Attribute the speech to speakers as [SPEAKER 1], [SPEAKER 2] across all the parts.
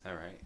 [SPEAKER 1] All right.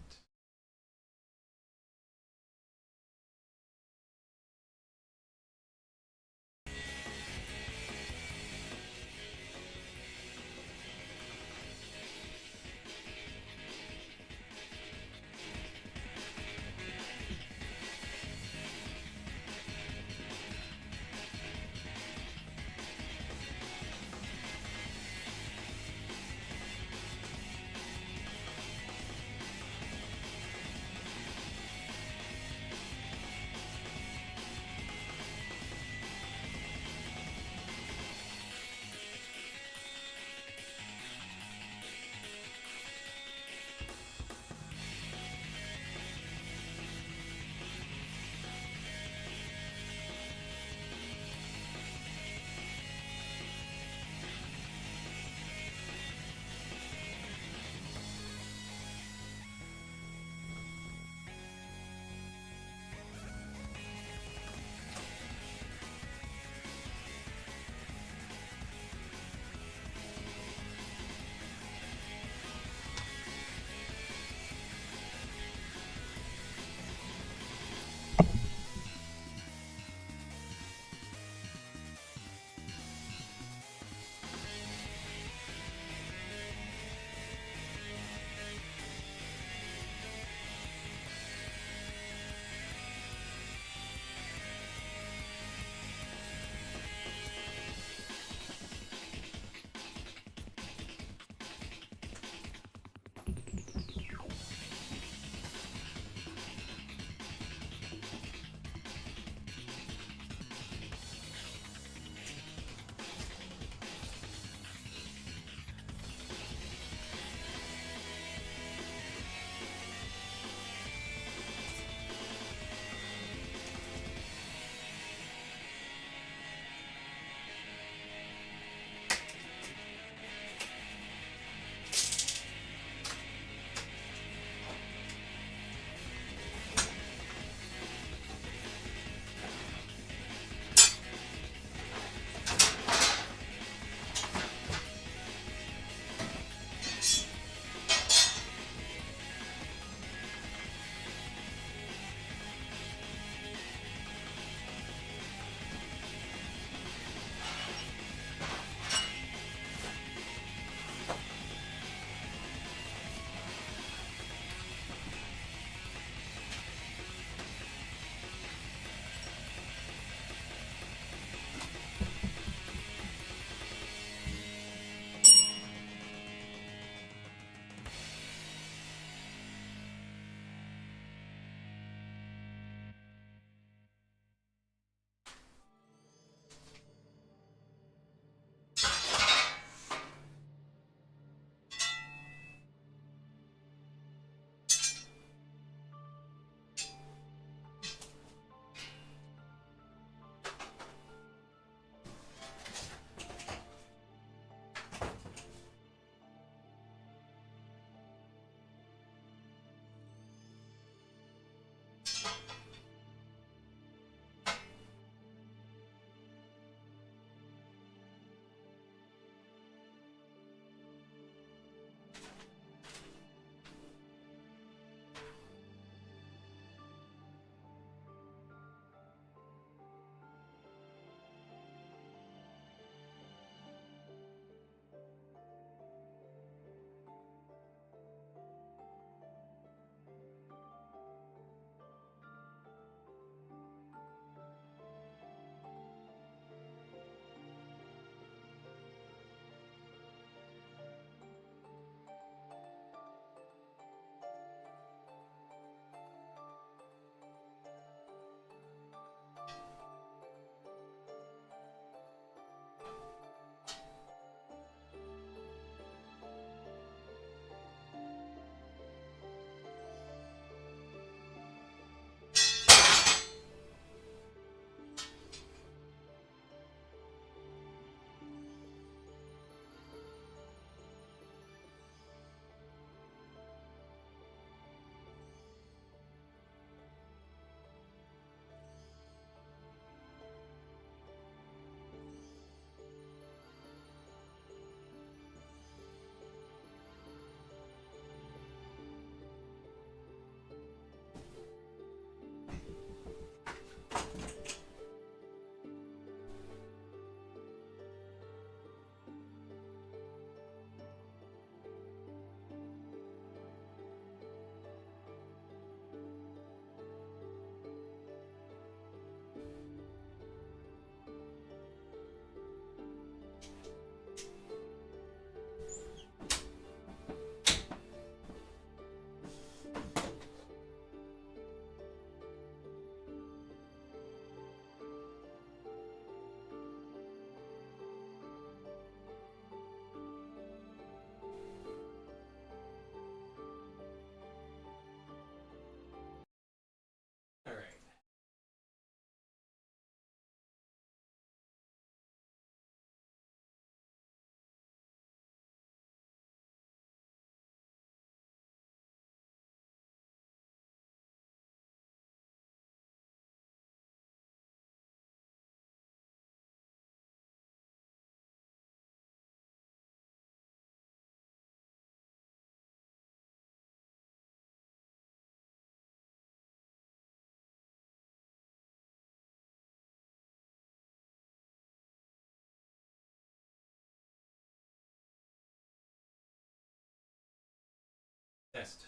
[SPEAKER 1] Test.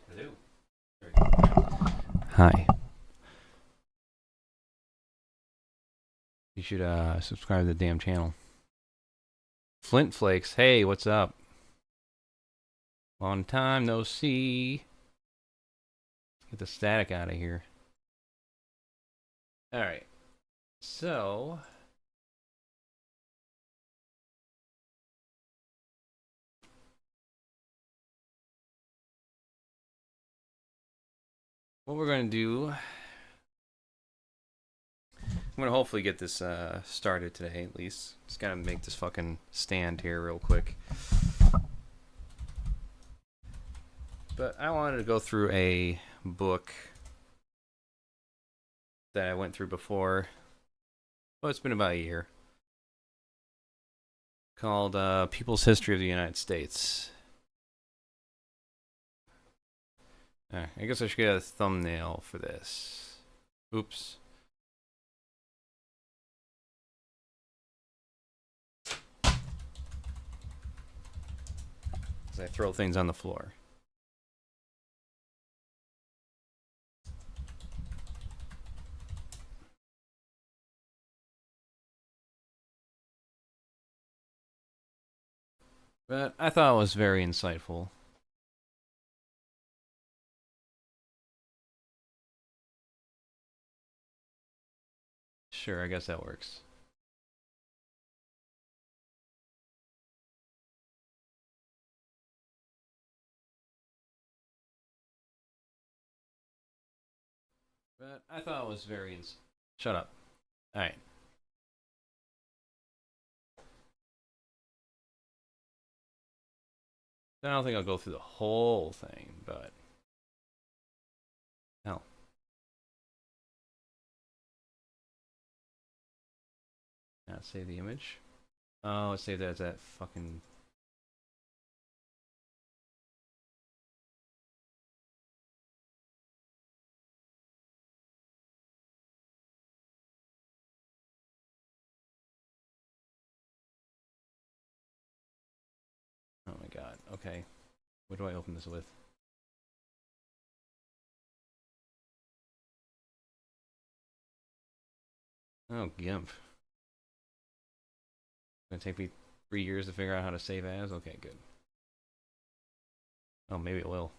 [SPEAKER 1] Hello. Hi. You should subscribe to the damn channel. Flint Flakes, hey, what's up? Long time no see. Get the static out of here. Alright. So what we're gonna do, I'm gonna hopefully get this started today at least. Just gotta make this fucking stand here real quick. But I wanted to go through a book that I went through before. Well, it's been about a year. Called People's History of the United States. I guess I should get a thumbnail for this. Oops. As I throw things on the floor. But I thought it was very insightful. Sure, I guess that works. But I thought it was very Shut up. Alright. I don't think I'll go through the whole thing, but... Hell. Now save the image. Oh, let's save that as that fucking... Oh my god, okay. What do I open this with? Oh, GIMP. It's gonna take me 3 years to figure out how to save as? Okay, good. Oh, maybe it will.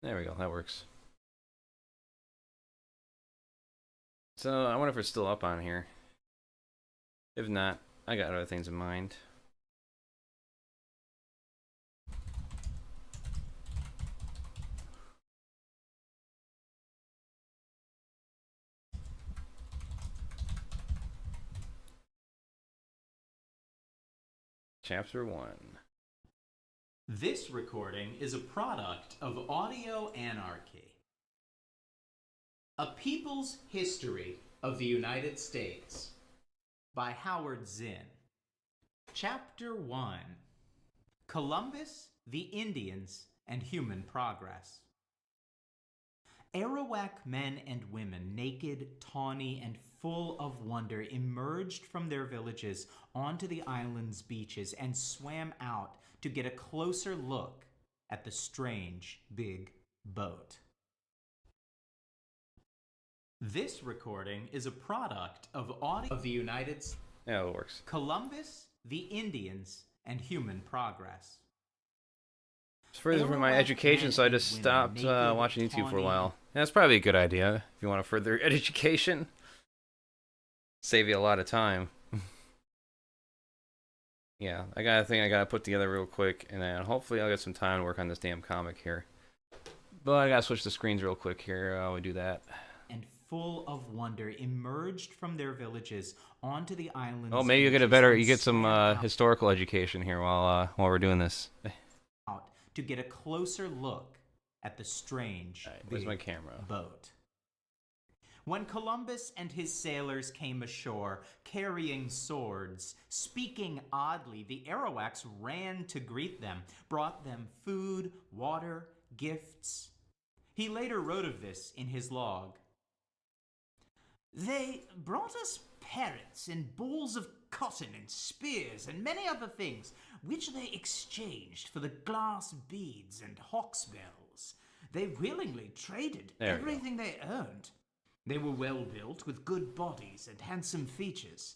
[SPEAKER 1] There we go, that works. So, I wonder if it's still up on here. If not, I got other things in mind. Chapter 1.
[SPEAKER 2] This recording is a product of Audio Anarchy. A People's History of the United States by Howard Zinn. Chapter 1. Columbus, the Indians, and Human Progress. Arawak men and women, naked, tawny, and full of wonder, emerged from their villages onto the island's beaches and swam out to get a closer look at the strange big boat. This recording is a product of Audio of the United States.
[SPEAKER 1] Yeah, it works.
[SPEAKER 2] Columbus, the Indians, and Human Progress.
[SPEAKER 1] It's further from my education, so I just stopped watching YouTube for a while. That's probably a good idea if you want to further education. Save you a lot of time. Yeah, I got a thing I gotta put together real quick, and then hopefully I'll get some time to work on this damn comic here. But I gotta switch the screens real quick here while we do that.
[SPEAKER 2] and full of wonder emerged from their villages onto the islands.
[SPEAKER 1] Oh, maybe you get some historical education here while we're doing this.
[SPEAKER 2] Out to get a closer look at the strange
[SPEAKER 1] Where's my camera?
[SPEAKER 2] boat. When Columbus and his sailors came ashore, carrying swords, speaking oddly, the Arawaks ran to greet them, brought them food, water, gifts. He later wrote of this in his log. They brought us parrots and balls of cotton and spears and many other things, which they exchanged for the glass beads and hawk's bells. They willingly traded everything they earned. They were well built, with good bodies and handsome features.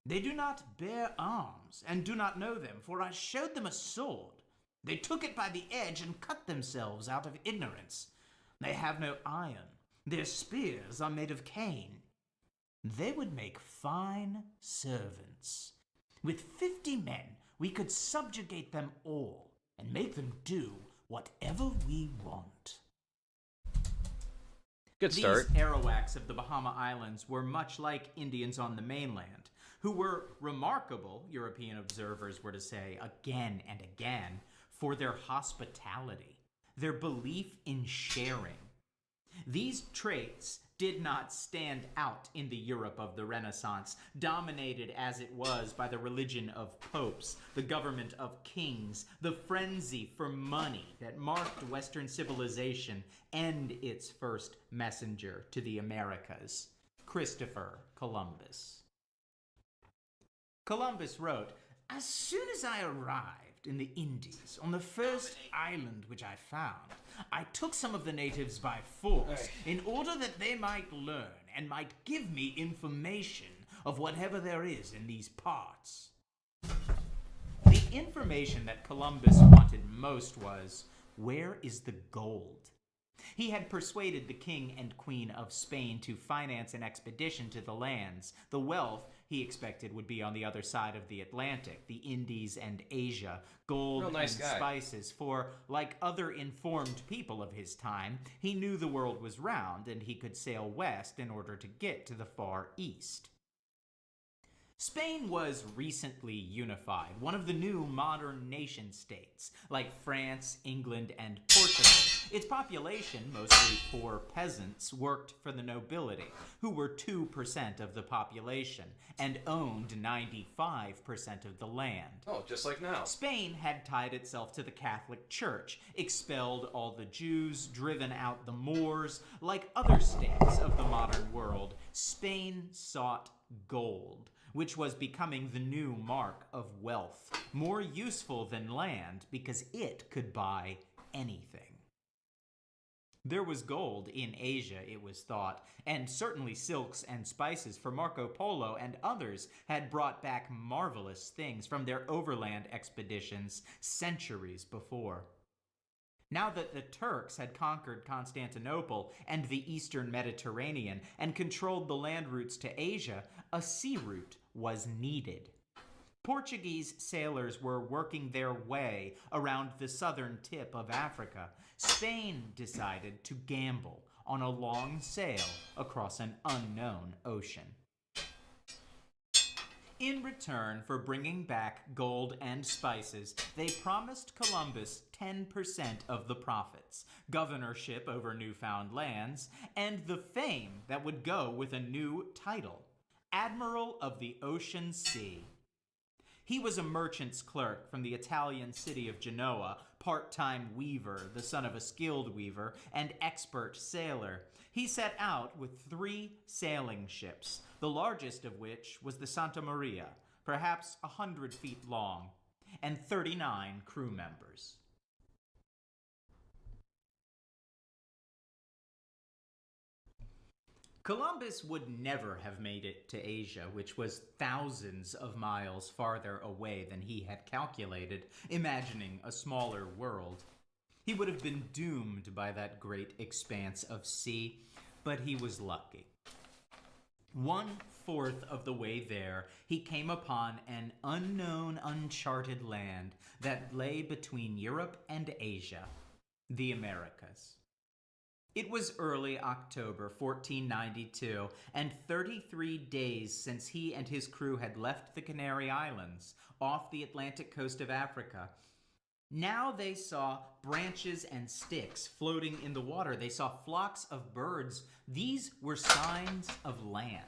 [SPEAKER 2] They do not bear arms, and do not know them, for I showed them a sword. They took it by the edge and cut themselves out of ignorance. They have no iron. Their spears are made of cane. They would make fine servants. With 50 men, we could subjugate them all, and make them do whatever we want.
[SPEAKER 1] Good start.
[SPEAKER 2] These Arawaks of the Bahama Islands were much like Indians on the mainland, who were remarkable, European observers were to say again and again, for their hospitality, their belief in sharing. These traits did not stand out in the Europe of the Renaissance, dominated as it was by the religion of popes, the government of kings, the frenzy for money that marked Western civilization and its first messenger to the Americas, Christopher Columbus. Columbus wrote, "As soon as I arrived in the Indies, on the first island which I found, I took some of the natives by force in order that they might learn and might give me information of whatever there is in these parts." The information that Columbus wanted most was, where is the gold? He had persuaded the king and queen of Spain to finance an expedition to the lands. The wealth he expected would be on the other side of the Atlantic, the Indies and Asia, gold and spices, for, like other informed people of his time, he knew the world was round and he could sail west in order to get to the Far East. Spain was recently unified, one of the new modern nation-states, like France, England, and Portugal. Its population, mostly poor peasants, worked for the nobility, who were 2% of the population, and owned 95% of the land.
[SPEAKER 1] Oh, just like now.
[SPEAKER 2] Spain had tied itself to the Catholic Church, expelled all the Jews, driven out the Moors. Like other states of the modern world, Spain sought gold, which was becoming the new mark of wealth, more useful than land because it could buy anything. There was gold in Asia, it was thought, and certainly silks and spices, for Marco Polo and others had brought back marvelous things from their overland expeditions centuries before. Now that the Turks had conquered Constantinople and the eastern Mediterranean and controlled the land routes to Asia, a sea route was needed. Portuguese sailors were working their way around the southern tip of Africa. Spain decided to gamble on a long sail across an unknown ocean. In return for bringing back gold and spices, they promised Columbus 10% of the profits, governorship over newfound lands, and the fame that would go with a new title, Admiral of the Ocean Sea. He was a merchant's clerk from the Italian city of Genoa, part-time weaver, the son of a skilled weaver, and expert sailor. He set out with 3 sailing ships, the largest of which was the Santa Maria, perhaps 100 feet long, and 39 crew members. Columbus would never have made it to Asia, which was thousands of miles farther away than he had calculated, imagining a smaller world. He would have been doomed by that great expanse of sea, but he was lucky. 1/4 of the way there, he came upon an unknown, uncharted land that lay between Europe and Asia, the Americas. It was early October 1492, and 33 days since he and his crew had left the Canary Islands off the Atlantic coast of Africa. Now they saw branches and sticks floating in the water. They saw flocks of birds. These were signs of land.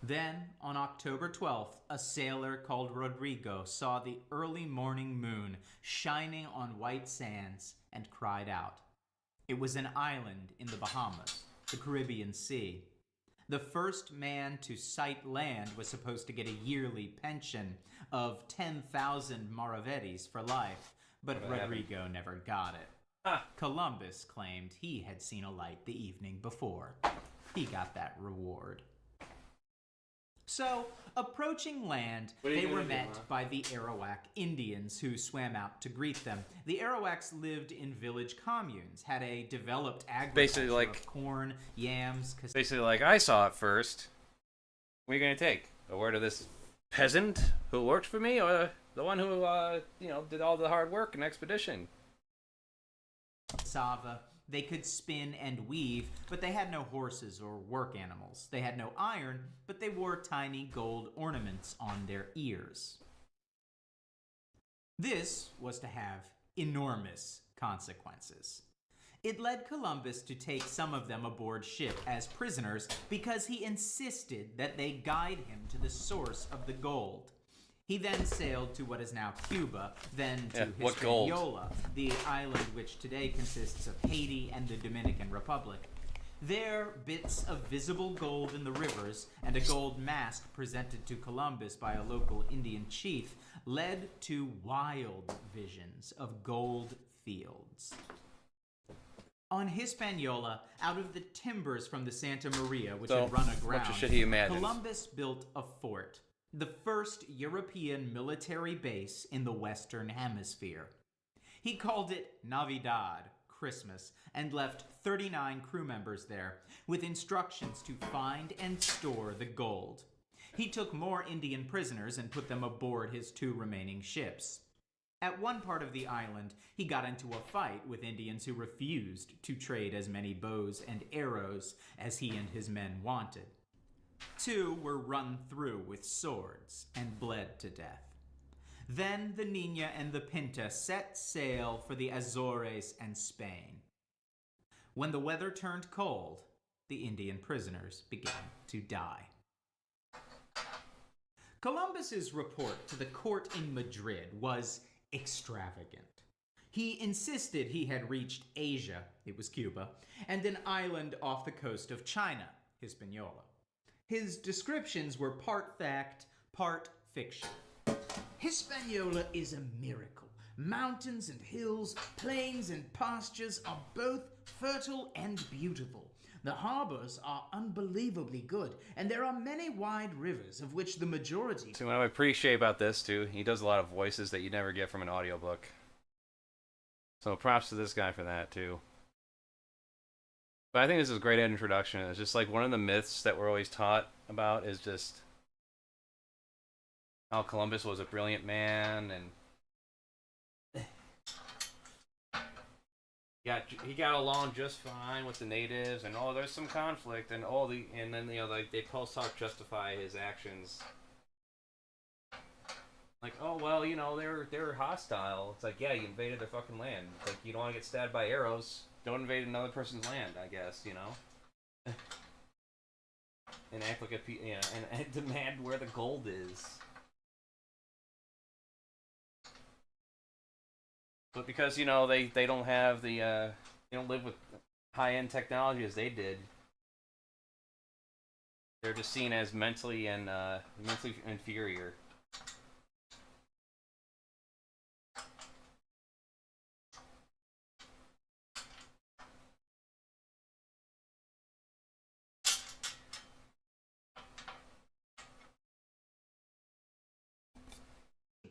[SPEAKER 2] Then, on October 12th, a sailor called Rodrigo saw the early morning moon shining on white sands and cried out. It was an island in the Bahamas, the Caribbean Sea. The first man to sight land was supposed to get a yearly pension of 10,000 maravedis for life, but Rodrigo never got it. Columbus claimed he had seen a light the evening before. He got that reward. So, approaching land, they were met by the Arawak Indians who swam out to greet them. The Arawaks lived in village communes, had a developed agriculture of corn, yams...
[SPEAKER 1] Basically like, I saw it first. What are you going to take? A word of this peasant who worked for me, or the one who, did all the hard work and expedition?
[SPEAKER 2] Cassava. They could spin and weave, but they had no horses or work animals. They had no iron, but they wore tiny gold ornaments on their ears. This was to have enormous consequences. It led Columbus to take some of them aboard ship as prisoners because he insisted that they guide him to the source of the gold. He then sailed to what is now Cuba, then to Hispaniola, the island which today consists of Haiti and the Dominican Republic. There, bits of visible gold in the rivers and a gold mask presented to Columbus by a local Indian chief led to wild visions of gold fields. On Hispaniola, out of the timbers from the Santa Maria, which had run aground, Columbus built a fort. The first European military base in the Western Hemisphere. He called it Navidad, Christmas, and left 39 crew members there, with instructions to find and store the gold. He took more Indian prisoners and put them aboard his 2 remaining ships. At one part of the island, he got into a fight with Indians who refused to trade as many bows and arrows as he and his men wanted. 2 were run through with swords and bled to death. Then the Nina and the Pinta set sail for the Azores and Spain. When the weather turned cold, the Indian prisoners began to die. Columbus's report to the court in Madrid was extravagant. He insisted he had reached Asia, it was Cuba, and an island off the coast of China, Hispaniola. His descriptions were part fact, part fiction. Hispaniola is a miracle. Mountains and hills, plains and pastures are both fertile and beautiful. The harbors are unbelievably good, and there are many wide rivers, of which the majority...
[SPEAKER 1] See, what I appreciate about this, too, he does a lot of voices that you never get from an audiobook. So props to this guy for that, too. But I think this is a great introduction. It's just like one of the myths that we're always taught about is just how Columbus was a brilliant man, and he got along just fine with the natives, and there's some conflict, and then they post hoc justify his actions. Like, they were hostile. It's like, yeah, you invaded their fucking land. It's like, you don't want to get stabbed by arrows. Don't invade another person's land, I guess, and act like and demand where the gold is. But because, they don't have they don't live with high-end technology as they did, they're just seen as mentally inferior.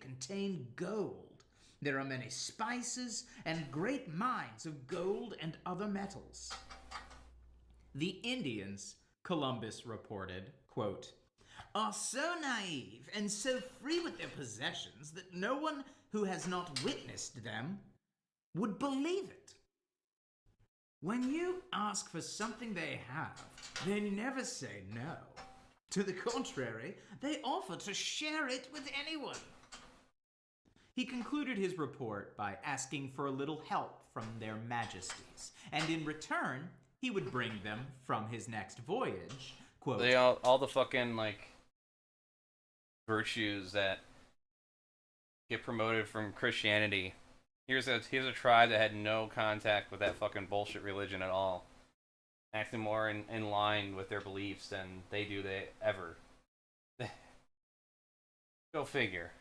[SPEAKER 2] Contain gold. There are many spices and great mines of gold and other metals. The Indians, Columbus reported, quote, are so naive and so free with their possessions that no one who has not witnessed them would believe it. When you ask for something they have, they never say no. To the contrary, they offer to share it with anyone. He concluded his report by asking for a little help from their majesties, and in return, he would bring them from his next voyage, quote,
[SPEAKER 1] They all the fucking, like, virtues that get promoted from Christianity. Here's a tribe that had no contact with that fucking bullshit religion at all, acting more in line with their beliefs than they ever. Go figure.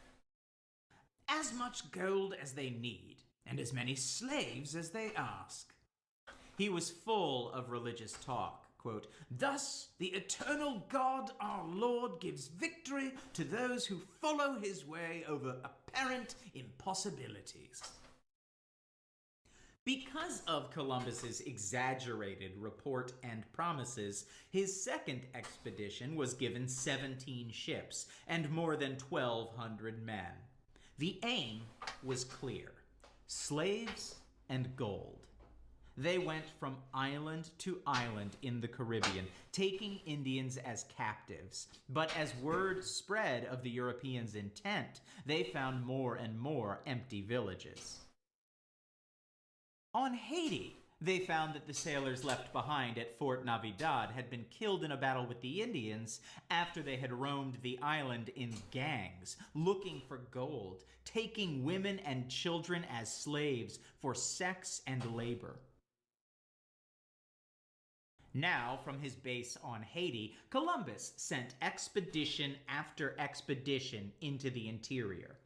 [SPEAKER 2] as much gold as they need, and as many slaves as they ask. He was full of religious talk. Quote, thus the eternal God our Lord gives victory to those who follow his way over apparent impossibilities. Because of Columbus's exaggerated report and promises, his second expedition was given 17 ships and more than 1,200 men. The aim was clear: slaves and gold. They went from island to island in the Caribbean, taking Indians as captives. But as word spread of the Europeans' intent, they found more and more empty villages. On Haiti, they found that the sailors left behind at Fort Navidad had been killed in a battle with the Indians after they had roamed the island in gangs, looking for gold, taking women and children as slaves for sex and labor. Now, from his base on Haiti, Columbus sent expedition after expedition into the interior.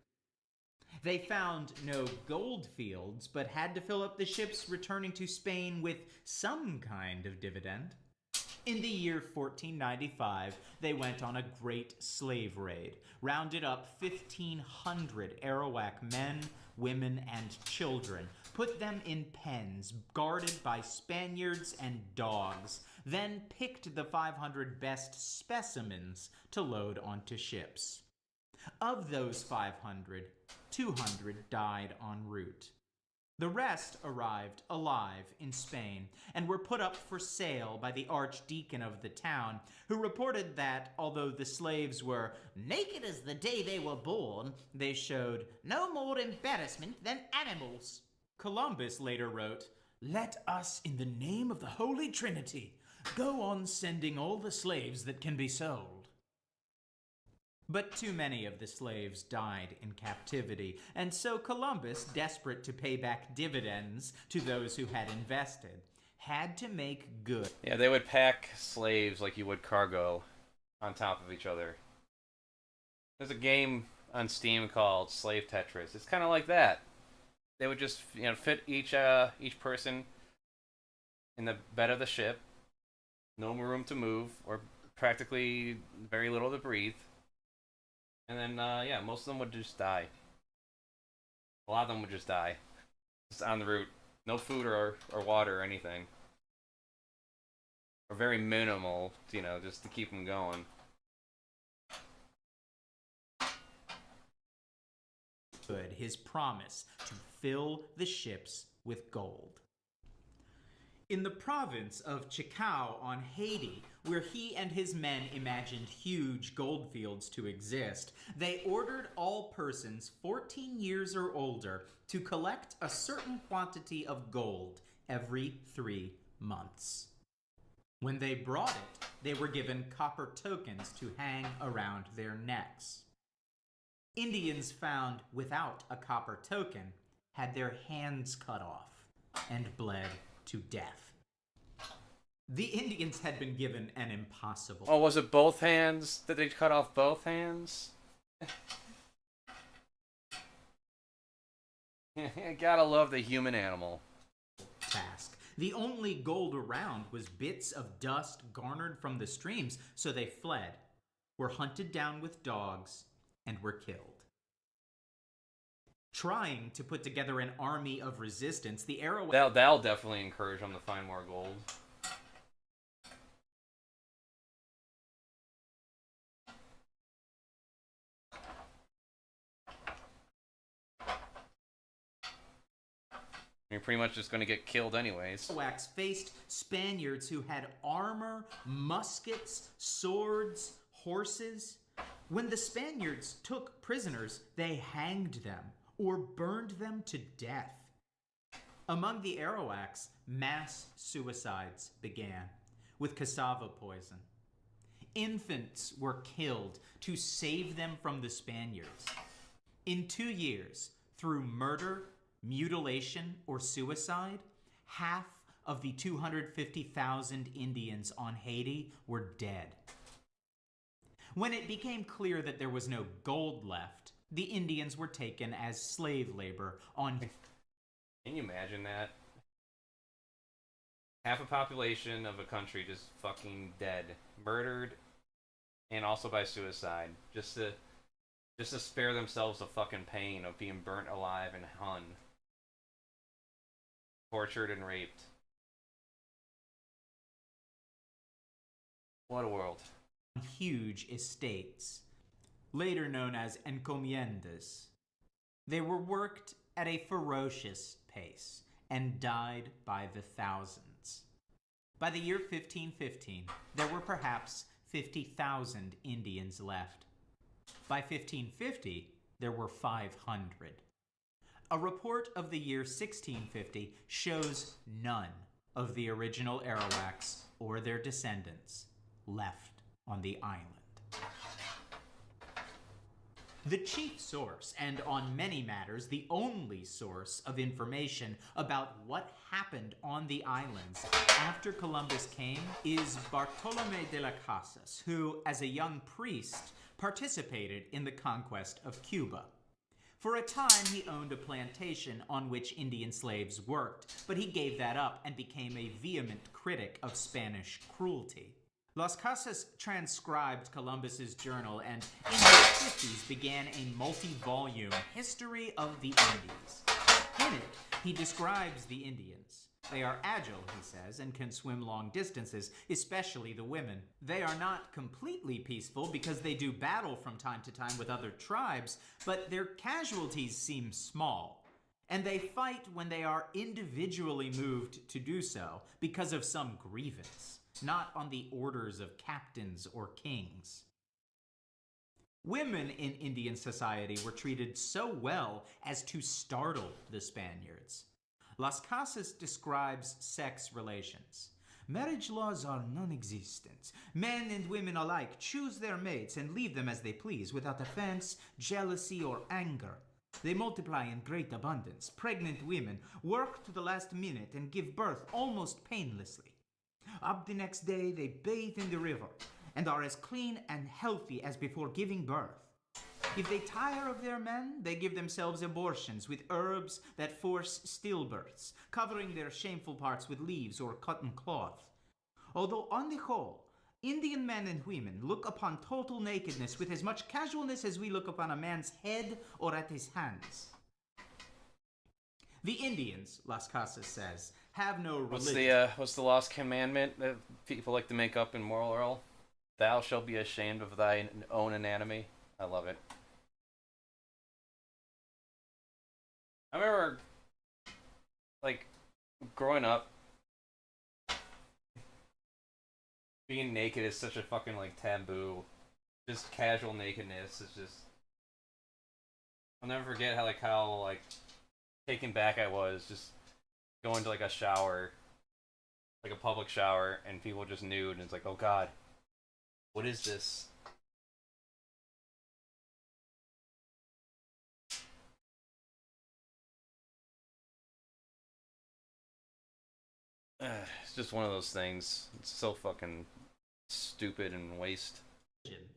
[SPEAKER 2] They found no gold fields, but had to fill up the ships returning to Spain with some kind of dividend. In the year 1495, they went on a great slave raid, rounded up 1,500 Arawak men, women, and children, put them in pens guarded by Spaniards and dogs, then picked the 500 best specimens to load onto ships. Of those 500, 200 died en route. The rest arrived alive in Spain and were put up for sale by the archdeacon of the town, who reported that, although the slaves were naked as the day they were born, they showed no more embarrassment than animals. Columbus later wrote, "Let us, in the name of the Holy Trinity, go on sending all the slaves that can be sold." But too many of the slaves died in captivity, and so Columbus, desperate to pay back dividends to those who had invested, had to make good.
[SPEAKER 1] Yeah, they would pack slaves like you would cargo on top of each other. There's a game on Steam called Slave Tetris. It's kind of like that. They would just, fit each person in the bed of the ship, no room to move, or practically very little to breathe. And then, most of them would just die. A lot of them would just die. Just on the route. No food or water or anything. Or very minimal, just to keep them going.
[SPEAKER 2] His promise to fill the ships with gold. In the province of Chacao on Haiti, where he and his men imagined huge gold fields to exist, they ordered all persons 14 years or older to collect a certain quantity of gold every 3 months. When they brought it, they were given copper tokens to hang around their necks. Indians found without a copper token had their hands cut off and bled to death. The Indians had been given an impossible...
[SPEAKER 1] Oh, was it both hands? Did they cut off both hands? Gotta love the human animal.
[SPEAKER 2] ...task. The only gold around was bits of dust garnered from the streams, so they fled, were hunted down with dogs, and were killed. Trying to put together an army of resistance, the Arawak...
[SPEAKER 1] That'll definitely encourage them to find more gold. You're pretty much just going to get killed anyways.
[SPEAKER 2] Arawaks faced Spaniards who had armor, muskets, swords, horses. When the Spaniards took prisoners, they hanged them or burned them to death. Among the Arawaks, mass suicides began with cassava poison. Infants were killed to save them from the Spaniards. In 2 years, through murder, mutilation, or suicide, half of the 250,000 Indians on Haiti were dead. When it became clear that there was no gold left, the Indians were taken as slave labor on...
[SPEAKER 1] Can you imagine that? Half a population of a country just fucking dead, murdered, and also by suicide, just to spare themselves the fucking pain of being burnt alive and hung, tortured and raped. What a world.
[SPEAKER 2] Huge estates, later known as encomiendas. They were worked at a ferocious pace and died by the thousands. By the year 1515, there were perhaps 50,000 Indians left. By 1550, there were 500. A report of the year 1650 shows none of the original Arawaks or their descendants left on the island. The chief source, and on many matters the only source of information about what happened on the islands after Columbus came, is Bartolomé de las Casas, who, as a young priest, participated in the conquest of Cuba. For a time, he owned a plantation on which Indian slaves worked, but he gave that up and became a vehement critic of Spanish cruelty. Las Casas transcribed Columbus's journal and in the 50s began a multi-volume history of the Indies. In it, he describes the Indians. They are agile, he says, and can swim long distances, especially the women. They are not completely peaceful because they do battle from time to time with other tribes, but their casualties seem small. And they fight when they are individually moved to do so because of some grievance, not on the orders of captains or kings. Women in Indian society were treated so well as to startle the Spaniards. Las Casas describes sex relations. Marriage laws are non-existent. Men and women alike choose their mates and leave them as they please without offense, jealousy, or anger. They multiply in great abundance. Pregnant women work to the last minute and give birth almost painlessly. Up the next day, they bathe in the river and are as clean and healthy as before giving birth. If they tire of their men, they give themselves abortions with herbs that force stillbirths, covering their shameful parts with leaves or cotton cloth. Although on the whole, Indian men and women look upon total nakedness with as much casualness as we look upon a man's head or at his hands. The Indians, Las Casas says, have no religion.
[SPEAKER 1] What's the lost commandment that people like to make up in Moral Earl? Thou shalt be ashamed of thine own anatomy. I love it. I remember, like, growing up, being naked is such a fucking, like, taboo. Just casual nakedness is just... I'll never forget how taken back I was just going to, like, a shower, like a public shower, and people just nude, and it's like, oh god, what is this? It's just one of those things. It's so fucking stupid and waste.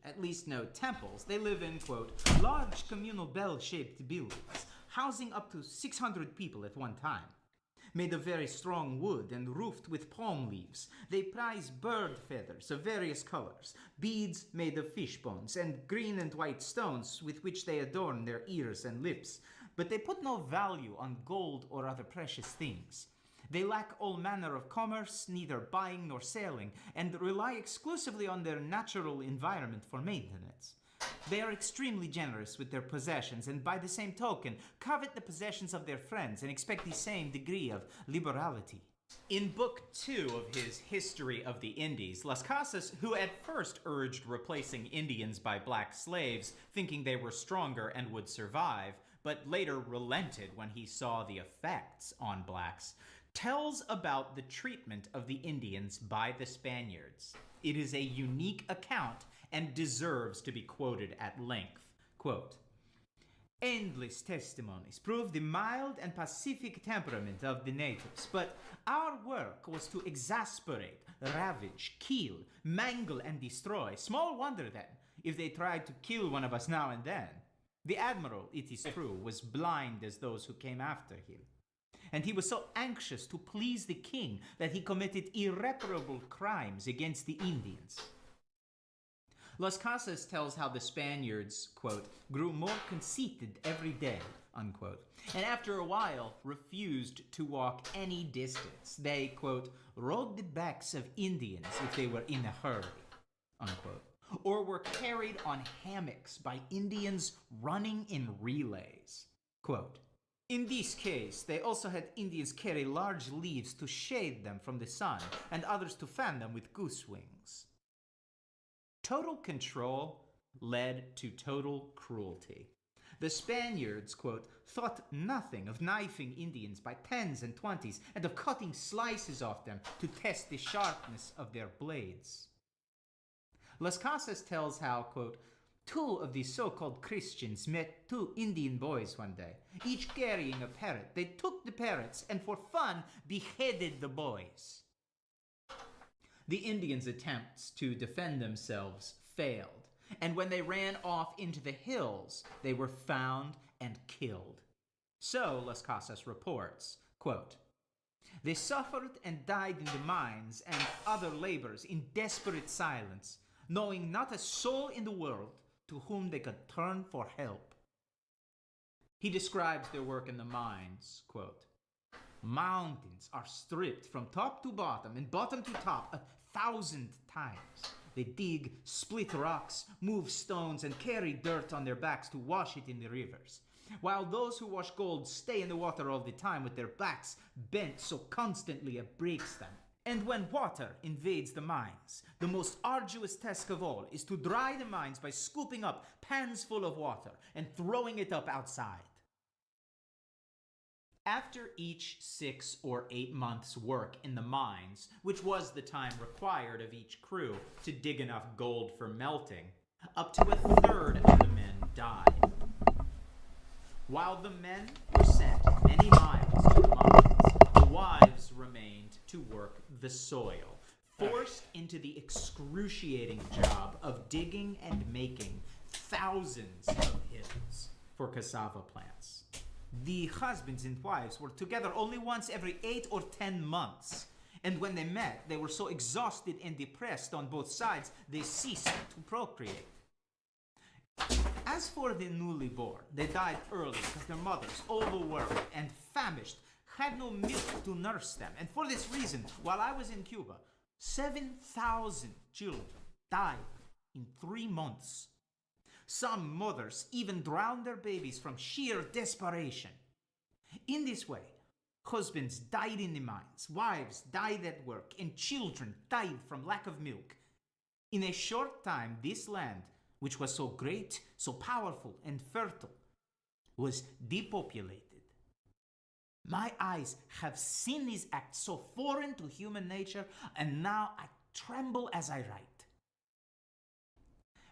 [SPEAKER 2] At least no temples. They live in, quote, large communal bell-shaped buildings, housing up to 600 people at one time. Made of very strong wood and roofed with palm leaves. They prize bird feathers of various colors, beads made of fish bones, and green and white stones with which they adorn their ears and lips. But they put no value on gold or other precious things. They lack all manner of commerce, neither buying nor selling, and rely exclusively on their natural environment for maintenance. They are extremely generous with their possessions and by the same token covet the possessions of their friends and expect the same degree of liberality. In Book 2 of his History of the Indies, Las Casas, who at first urged replacing Indians by black slaves, thinking they were stronger and would survive, but later relented when he saw the effects on blacks, tells about the treatment of the Indians by the Spaniards. It is a unique account and deserves to be quoted at length. Quote, "Endless testimonies prove the mild and pacific temperament of the natives, but our work was to exasperate, ravage, kill, mangle, and destroy. Small wonder, then, if they tried to kill one of us now and then. The admiral, it is true, was blind as those who came after him, and he was so anxious to please the king that he committed irreparable crimes against the Indians." Las Casas tells how the Spaniards, quote, "grew more conceited every day," unquote, and after a while refused to walk any distance. They, quote, "rode the backs of Indians if they were in a hurry," unquote, or were carried on hammocks by Indians running in relays. Quote, "In this case, they also had Indians carry large leaves to shade them from the sun and others to fan them with goose wings." Total control led to total cruelty. The Spaniards, quote, "thought nothing of knifing Indians by 10s and 20s and of cutting slices off them to test the sharpness of their blades." Las Casas tells how, quote, "two of the so-called Christians met two Indian boys one day, each carrying a parrot. They took the parrots and for fun beheaded the boys." The Indians' attempts to defend themselves failed, and when they ran off into the hills, they were found and killed. So, Las Casas reports, quote, "They suffered and died in the mines and other labors in desperate silence, knowing not a soul in the world to whom they could turn for help." He describes their work in the mines, quote, "Mountains are stripped from top to bottom and bottom to top 1,000 times. They dig, split rocks, move stones, and carry dirt on their backs to wash it in the rivers, while those who wash gold stay in the water all the time with their backs bent so constantly it breaks them. And when water invades the mines, the most arduous task of all is to dry the mines by scooping up pans full of water and throwing it up outside." After each 6 or 8 months' work in the mines, which was the time required of each crew to dig enough gold for melting, up to a third of the men died. While the men were sent many miles to the mines, the wives remained to work the soil, forced into the excruciating job of digging and making thousands of hills for cassava plants. The husbands and wives were together only once every 8 or 10 months, and when they met, they were so exhausted and depressed on both sides, they ceased to procreate. As for the newly born, they died early because their mothers, overworked and famished, had no milk to nurse them, and for this reason, while I was in Cuba, 7,000 children died in 3 months. Some mothers even drowned their babies from sheer desperation. In this way, husbands died in the mines, wives died at work, and children died from lack of milk. In a short time, this land, which was so great, so powerful, and fertile, was depopulated. My eyes have seen these acts so foreign to human nature, and now I tremble as I write.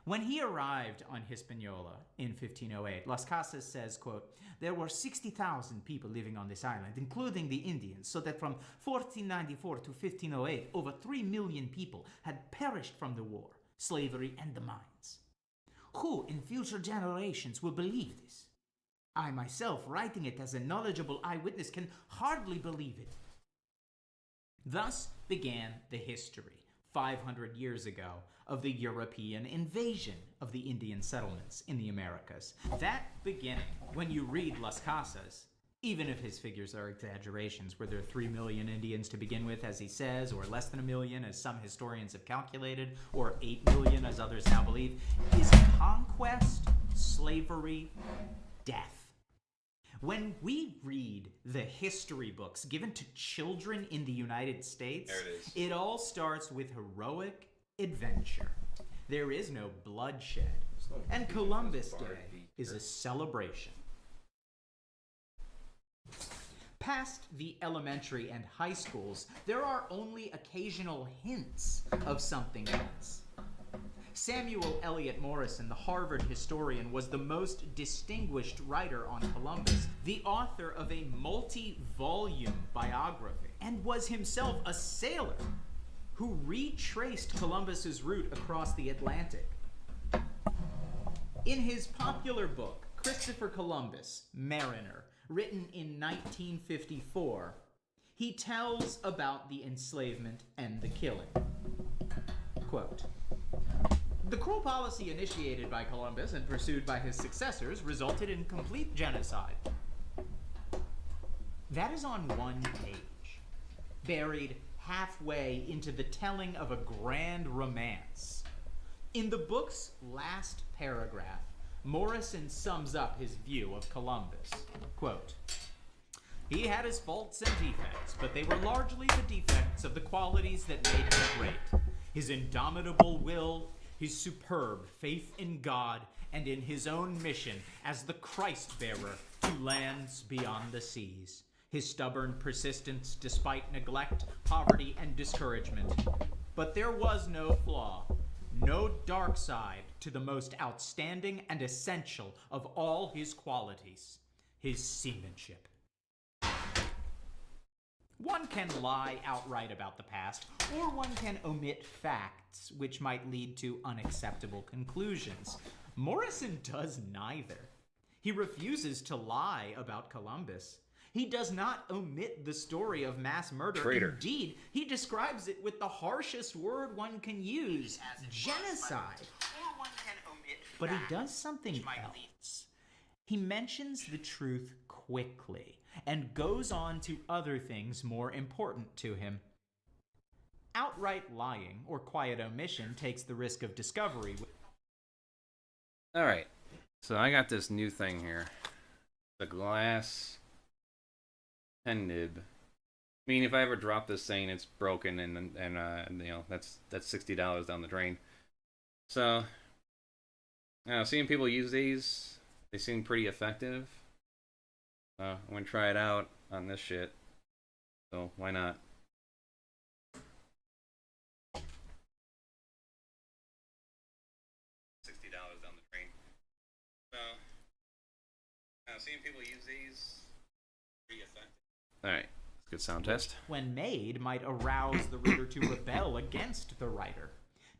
[SPEAKER 2] When he arrived on Hispaniola in 1508, Las Casas says, quote, "There were 60,000 people living on this island, including the Indians, so that from 1494 to 1508, over 3 million people had perished from the war, slavery, and the mines. Who in future generations will believe this? I myself, writing it as a knowledgeable eyewitness, can hardly believe it." Thus began the history, 500 years ago, of the European invasion of the Indian settlements in the Americas. That beginning, when you read Las Casas, Even if his figures are exaggerations, were there 3 million Indians to begin with, as he says, or less than a million, as some historians have calculated, or 8 million, as others now believe, is conquest, slavery, death. When we read the history books given to children in the United States, it all starts with heroic adventure. There is no bloodshed, and Columbus Day is a celebration. Past the elementary and high schools, there are only occasional hints of something else. Samuel Eliot Morison, the Harvard historian, was the most distinguished writer on Columbus, the author of a multi-volume biography, and was himself a sailor who retraced Columbus's route across the Atlantic. In his popular book, Christopher Columbus, Mariner, written in 1954, he tells about the enslavement and the killing. Quote, "The cruel policy initiated by Columbus and pursued by his successors resulted in complete genocide." That is on one page, buried halfway into the telling of a grand romance. In the book's last paragraph, Morison sums up his view of Columbus. Quote, "He had his faults and defects, but they were largely the defects of the qualities that made him great. His indomitable will, his superb faith in God, and in his own mission as the Christ-bearer to lands beyond the seas. His stubborn persistence despite neglect, poverty, and discouragement. But there was no flaw, no dark side to the most outstanding and essential of all his qualities, his seamanship." One can lie outright about the past, or one can omit facts which might lead to unacceptable conclusions. Morison does neither. He refuses to lie about Columbus. He does not omit the story of mass murder.
[SPEAKER 1] Traitor.
[SPEAKER 2] Indeed, he describes it with the harshest word one can use, genocide. But he does something else. He mentions the truth quickly and goes on to other things more important to him. Outright lying or quiet omission takes the risk of discovery.
[SPEAKER 1] Alright, so I got this new thing here. The glass pen nib. I mean, if I ever drop this thing, it's broken, and you know, that's $60 down the drain. So, seeing people use these, they seem pretty effective. I'm gonna try it out on this shit. So why not? $60 down the drain. So, seeing people use these, pretty effective. Alright, good sound test.
[SPEAKER 2] When made, might arouse the reader to rebel against the writer.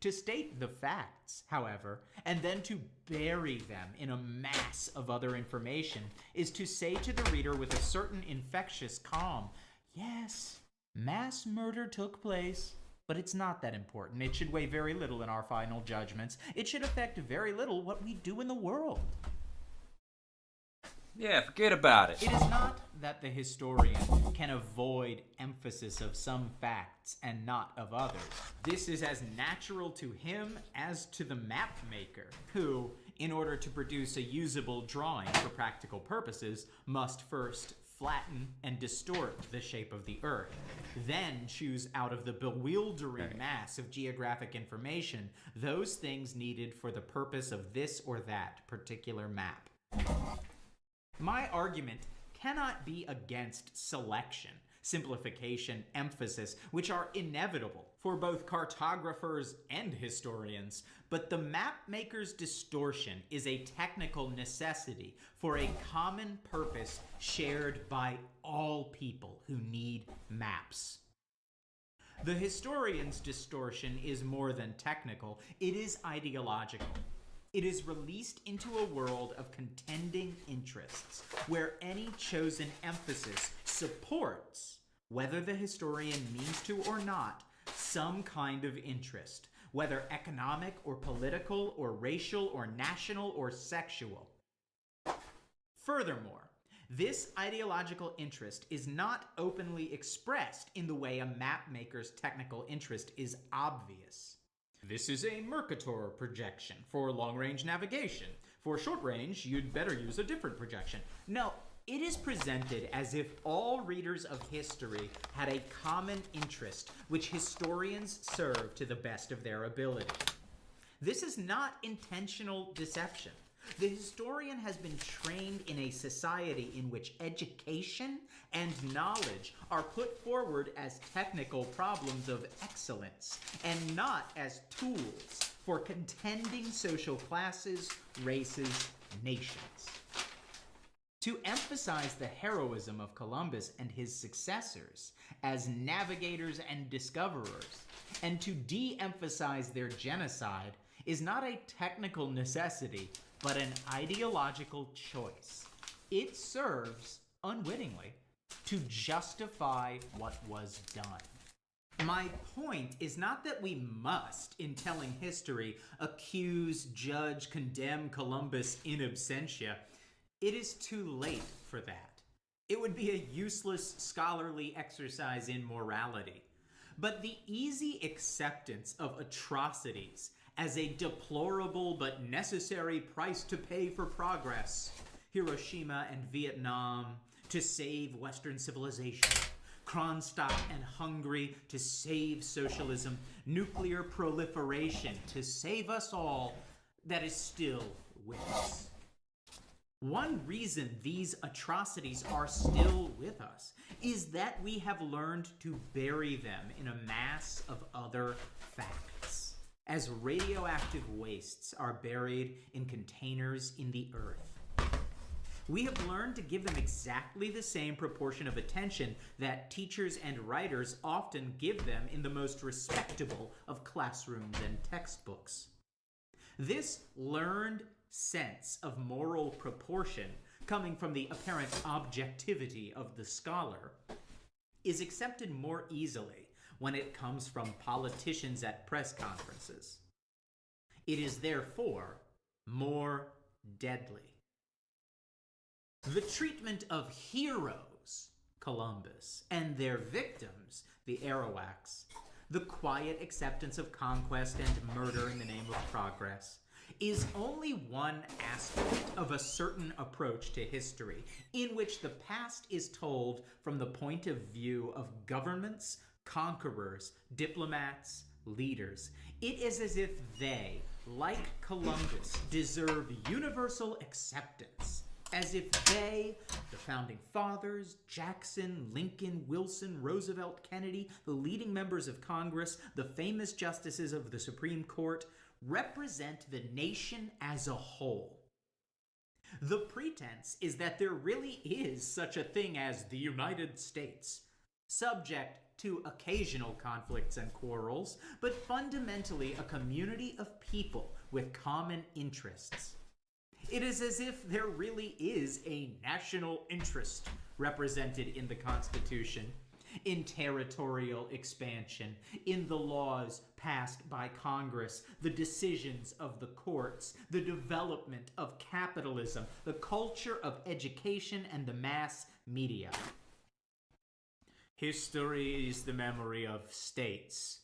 [SPEAKER 2] To state the facts, however, and then to bury them in a mass of other information, is to say to the reader with a certain infectious calm, yes, mass murder took place, but it's not that important. It should weigh very little in our final judgments. It should affect very little what we do in the world.
[SPEAKER 1] Yeah, forget about it.
[SPEAKER 2] It is not that the historian can avoid emphasis of some facts and not of others. This is as natural to him as to the map maker, who, in order to produce a usable drawing for practical purposes, must first flatten and distort the shape of the earth, then choose out of the bewildering mass of geographic information those things needed for the purpose of this or that particular map. My argument cannot be against selection, simplification, emphasis, which are inevitable for both cartographers and historians, but the map maker's distortion is a technical necessity for a common purpose shared by all people who need maps. The historian's distortion is more than technical, it is ideological. It is released into a world of contending interests, where any chosen emphasis supports, whether the historian means to or not, some kind of interest, whether economic or political or racial or national or sexual. Furthermore, This ideological interest is not openly expressed in the way a mapmaker's technical interest is obvious. This is a Mercator projection for long-range navigation. For short-range, you'd better use a different projection. No, it is presented as if all readers of history had a common interest which historians serve to the best of their ability. This is not intentional deception. The historian has been trained in a society in which education and knowledge are put forward as technical problems of excellence and not as tools for contending social classes, races, nations. To emphasize the heroism of Columbus and his successors as navigators and discoverers, and to de-emphasize their genocide, is not a technical necessity, but an ideological choice. It serves, unwittingly, to justify what was done. My point is not that we must, in telling history, accuse, judge, condemn Columbus in absentia. It is too late for that. It would be a useless scholarly exercise in morality. But the easy acceptance of atrocities as a deplorable but necessary price to pay for progress, Hiroshima and Vietnam to save Western civilization, Kronstadt and Hungary to save socialism, nuclear proliferation to save us all, that is still with us. One reason these atrocities are still with us is that we have learned to bury them in a mass of other facts, as radioactive wastes are buried in containers in the earth. We have learned to give them exactly the same proportion of attention that teachers and writers often give them in the most respectable of classrooms and textbooks. This learned sense of moral proportion, coming from the apparent objectivity of the scholar, is accepted more easily when it comes from politicians at press conferences. It is therefore more deadly. The treatment of heroes, Columbus, and their victims, the Arawaks, the quiet acceptance of conquest and murder in the name of progress, is only one aspect of a certain approach to history in which the past is told from the point of view of governments, conquerors, diplomats, leaders. It is as if they, like Columbus, deserve universal acceptance, as if they, the founding fathers, Jackson, Lincoln, Wilson, Roosevelt, Kennedy, the leading members of Congress, the famous justices of the Supreme Court, represent the nation as a whole. The pretense is that there really is such a thing as the United States, subject to occasional conflicts and quarrels, but fundamentally a community of people with common interests. It is as if there really is a national interest represented in the Constitution, in territorial expansion, in the laws passed by Congress, the decisions of the courts, the development of capitalism, the culture of education, and the mass media. History is the memory of states,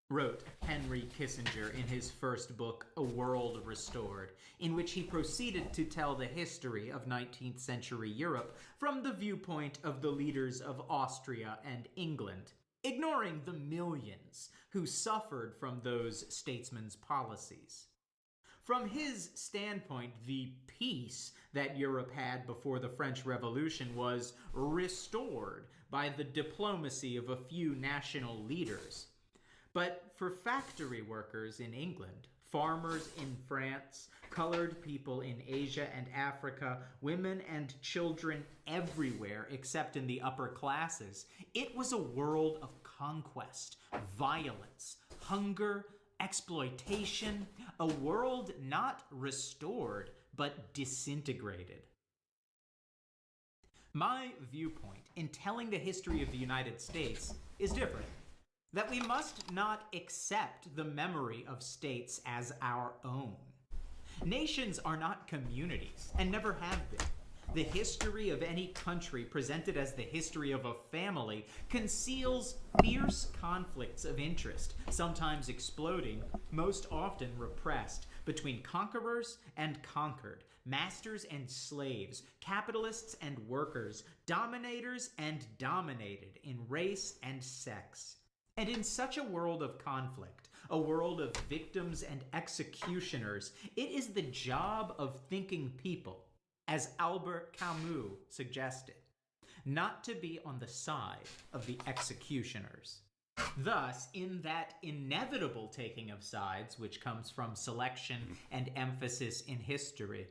[SPEAKER 2] wrote Henry Kissinger in his first book, A World Restored, in which he proceeded to tell the history of 19th century Europe from the viewpoint of the leaders of Austria and England, ignoring the millions who suffered from those statesmen's policies. From his standpoint, the peace that Europe had before the French Revolution was restored by the diplomacy of a few national leaders. But for factory workers in England, farmers in France, colored people in Asia and Africa, women and children everywhere except in the upper classes, it was a world of conquest, violence, hunger, exploitation, a world not restored but disintegrated. My viewpoint in telling the history of the United States is different. That we must not accept the memory of states as our own. Nations are not communities, and never have been. The history of any country presented as the history of a family conceals fierce conflicts of interest, sometimes exploding, most often repressed, between conquerors and conquered, masters and slaves, capitalists and workers, dominators and dominated in race and sex. And in such a world of conflict, a world of victims and executioners, it is the job of thinking people, as Albert Camus suggested, not to be on the side of the executioners. Thus, in that inevitable taking of sides, which comes from selection and emphasis in history,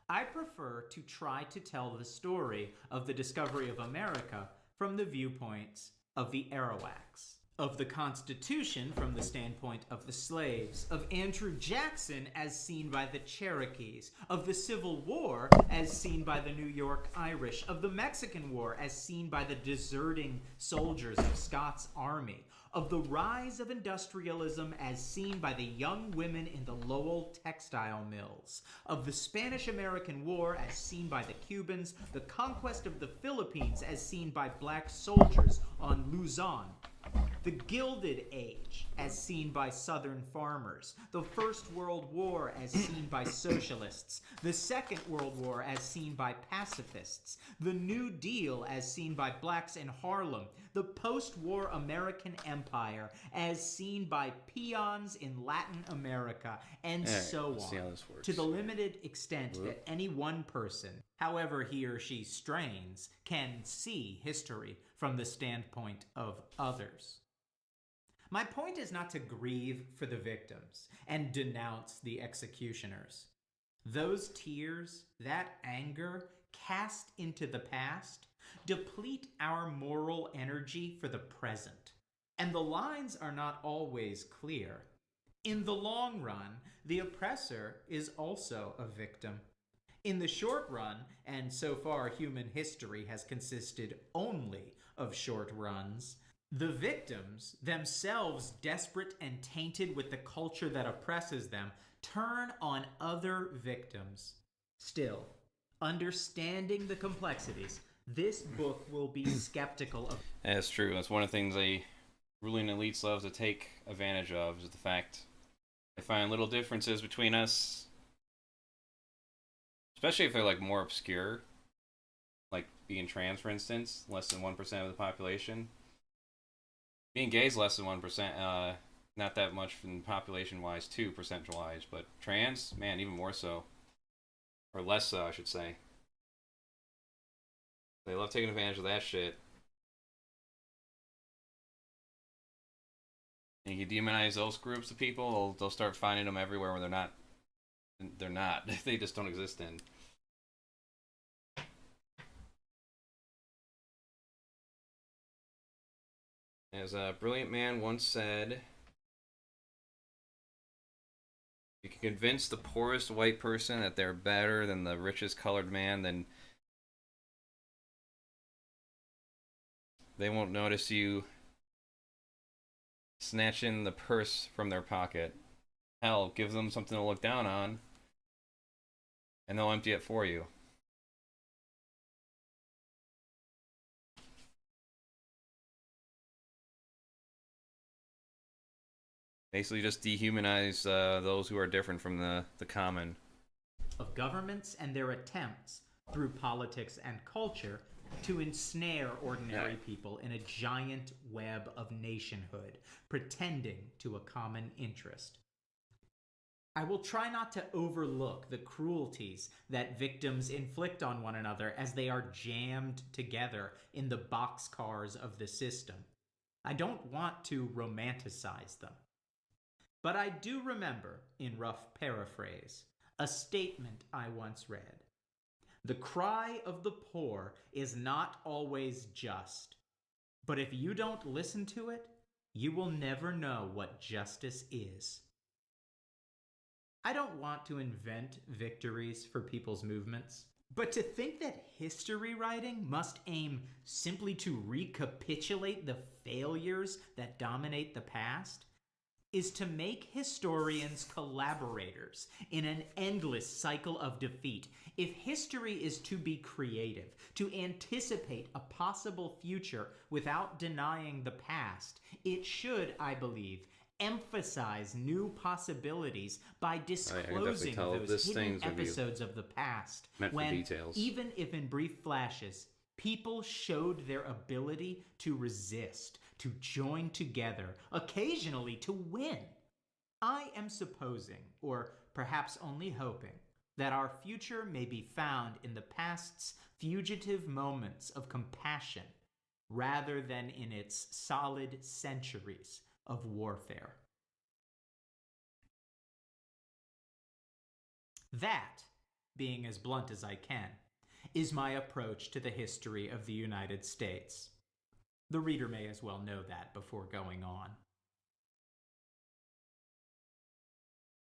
[SPEAKER 2] I prefer to try to tell the story of the discovery of America from the viewpoints of the Arawaks, of the Constitution from the standpoint of the slaves, of Andrew Jackson as seen by the Cherokees, of the Civil War as seen by the New York Irish, of the Mexican War as seen by the deserting soldiers of Scott's army, of the rise of industrialism as seen by the young women in the Lowell textile mills, of the Spanish-American War as seen by the Cubans, the conquest of the Philippines as seen by black soldiers on Luzon, the Gilded Age as seen by Southern farmers, the First World War as seen by socialists, the Second World War as seen by pacifists, the New Deal as seen by blacks in Harlem, the post-war American Empire as seen by peons in Latin America, and so on, to the limited extent that any one person, however he or she strains, can see history from the standpoint of others. My point is not to grieve for the victims and denounce the executioners. Those tears, that anger, cast into the past, deplete our moral energy for the present. And the lines are not always clear. In the long run, the oppressor is also a victim. In the short run, and so far human history has consisted only of short runs, the victims, themselves desperate and tainted with the culture that oppresses them, turn on other victims. Still, understanding the complexities, this book will be skeptical of...
[SPEAKER 1] That's true. That's one of the things the ruling elites love to take advantage of, is the fact they find little differences between us, especially if they're like more obscure, like being trans, for instance, less than 1% of the population. Being gay is less than 1%, not that much from population-wise too, percentage-wise, but trans, man, even more so. Or less so, I should say. They love taking advantage of that shit. And you demonize those groups of people, they'll start finding them everywhere where they're not. They just don't exist in. As a brilliant man once said, you can convince the poorest white person that they're better than the richest colored man, then they won't notice you snatching the purse from their pocket. Hell, give them something to look down on, and they'll empty it for you. Basically just dehumanize those who are different from the common.
[SPEAKER 2] Of governments and their attempts, through politics and culture, to ensnare ordinary people in a giant web of nationhood, pretending to a common interest. I will try not to overlook the cruelties that victims inflict on one another as they are jammed together in the boxcars of the system. I don't want to romanticize them. But I do remember, in rough paraphrase, a statement I once read. The cry of the poor is not always just, but if you don't listen to it, you will never know what justice is. I don't want to invent victories for people's movements, but to think that history writing must aim simply to recapitulate the failures that dominate the past is to make historians collaborators in an endless cycle of defeat. If history is to be creative, to anticipate a possible future without denying the past, it should, I believe, emphasize new possibilities by disclosing those hidden episodes of the past when, even if in brief flashes, people showed their ability to resist, to join together, occasionally to win. I am supposing, or perhaps only hoping, that our future may be found in the past's fugitive moments of compassion rather than in its solid centuries of warfare. That, being as blunt as I can, is my approach to the history of the United States. The reader may as well know that before going on.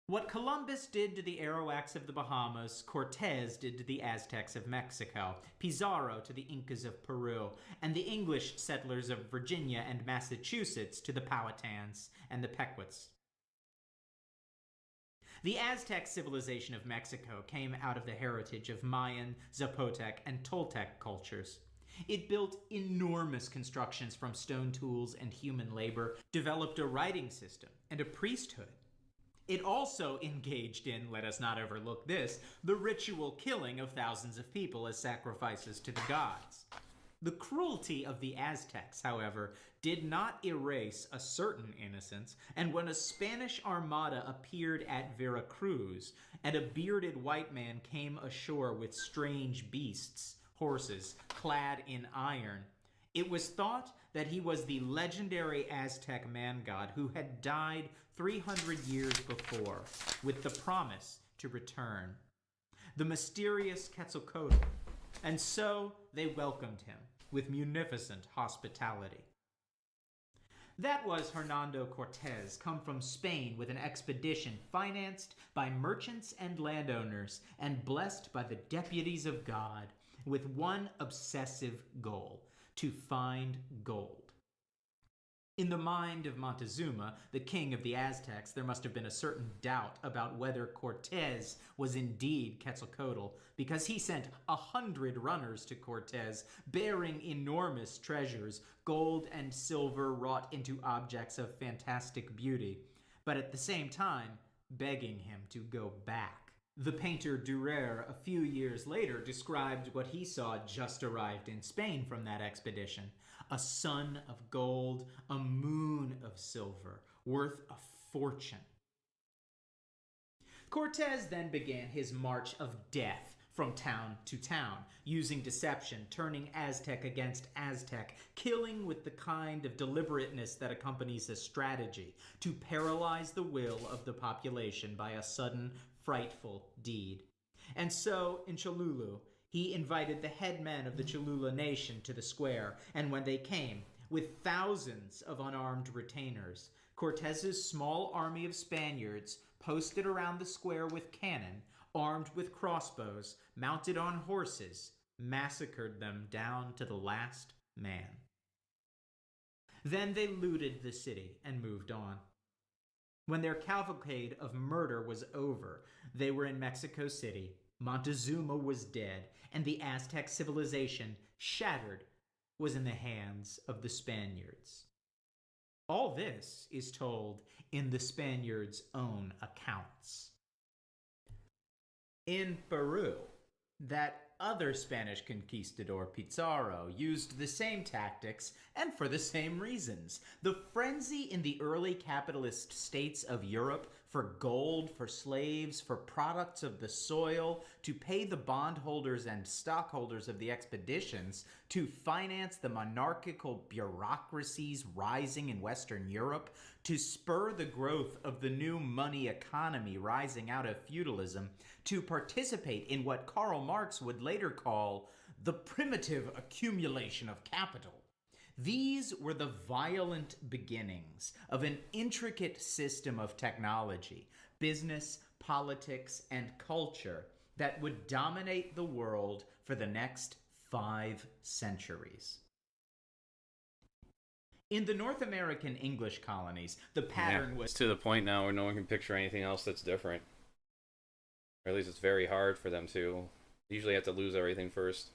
[SPEAKER 2] What Columbus did to the Arawaks of the Bahamas, Cortez did to the Aztecs of Mexico, Pizarro to the Incas of Peru, and the English settlers of Virginia and Massachusetts to the Powhatans and the Pequots. The Aztec civilization of Mexico came out of the heritage of Mayan, Zapotec, and Toltec cultures. It built enormous constructions from stone tools and human labor, developed a writing system and a priesthood. It also engaged in, let us not overlook this, the ritual killing of thousands of people as sacrifices to the gods. The cruelty of the Aztecs, however, did not erase a certain innocence, and when a Spanish armada appeared at Veracruz, and a bearded white man came ashore with strange beasts, horses, clad in iron, it was thought that he was the legendary Aztec man-god who had died 300 years before, with the promise to return. The mysterious Quetzalcoatl. And so they welcomed him with munificent hospitality. That was Hernando Cortez, come from Spain with an expedition financed by merchants and landowners and blessed by the deputies of God with one obsessive goal: to find gold. In the mind of Montezuma, the king of the Aztecs, there must have been a certain doubt about whether Cortez was indeed Quetzalcoatl, because he sent 100 runners to Cortez bearing enormous treasures, gold and silver wrought into objects of fantastic beauty, but at the same time begging him to go back. The painter Durer, a few years later, described what he saw just arrived in Spain from that expedition: a sun of gold, a moon of silver, worth a fortune. Cortez then began his march of death from town to town, using deception, turning Aztec against Aztec, killing with the kind of deliberateness that accompanies a strategy, to paralyze the will of the population by a sudden, frightful deed. And so, in Cholula, he invited the headmen of the Cholula nation to the square, and when they came, with thousands of unarmed retainers, Cortez's small army of Spaniards, posted around the square with cannon, armed with crossbows, mounted on horses, massacred them down to the last man. Then they looted the city and moved on. When their cavalcade of murder was over, they were in Mexico City, Montezuma was dead, and the Aztec civilization, shattered, was in the hands of the Spaniards. All this is told in the Spaniards' own accounts. In Peru, that other Spanish conquistador, Pizarro, used the same tactics and for the same reasons. The frenzy in the early capitalist states of Europe for gold, for slaves, for products of the soil, to pay the bondholders and stockholders of the expeditions, to finance the monarchical bureaucracies rising in Western Europe, to spur the growth of the new money economy rising out of feudalism, to participate in what Karl Marx would later call the primitive accumulation of capital. These were the violent beginnings of an intricate system of technology, business, politics, and culture that would dominate the world for the next 5 centuries. In the North American English colonies, the pattern
[SPEAKER 1] It's
[SPEAKER 2] was
[SPEAKER 1] to the point now where no one can picture anything else that's different. Or at least it's very hard for them to. They usually have to lose everything first.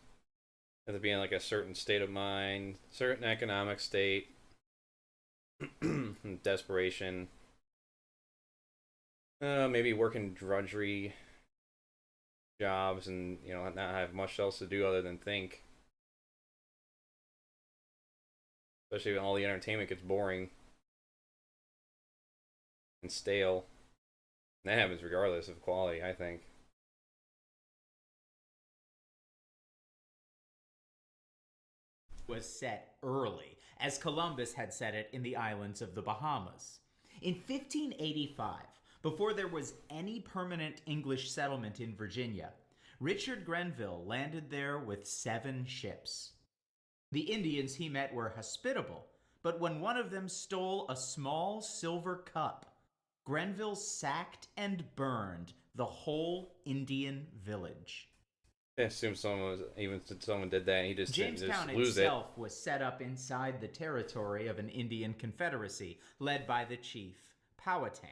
[SPEAKER 1] They have to be in like a certain state of mind, certain economic state, desperation. Maybe working drudgery jobs and not have much else to do other than think. Especially when all the entertainment gets boring and stale. And that happens regardless of quality, I think.
[SPEAKER 2] set early, as Columbus had set it in the islands of the Bahamas. In 1585, before there was any permanent English settlement in Virginia, Richard Grenville landed there with 7 ships. The Indians he met were hospitable, but when one of them stole a small silver cup, Grenville sacked and burned the whole Indian village.
[SPEAKER 1] I assume someone did that and he just didn't
[SPEAKER 2] Jamestown
[SPEAKER 1] just lose it.
[SPEAKER 2] itself was set up inside the territory of an Indian confederacy led by the chief, Powhatan.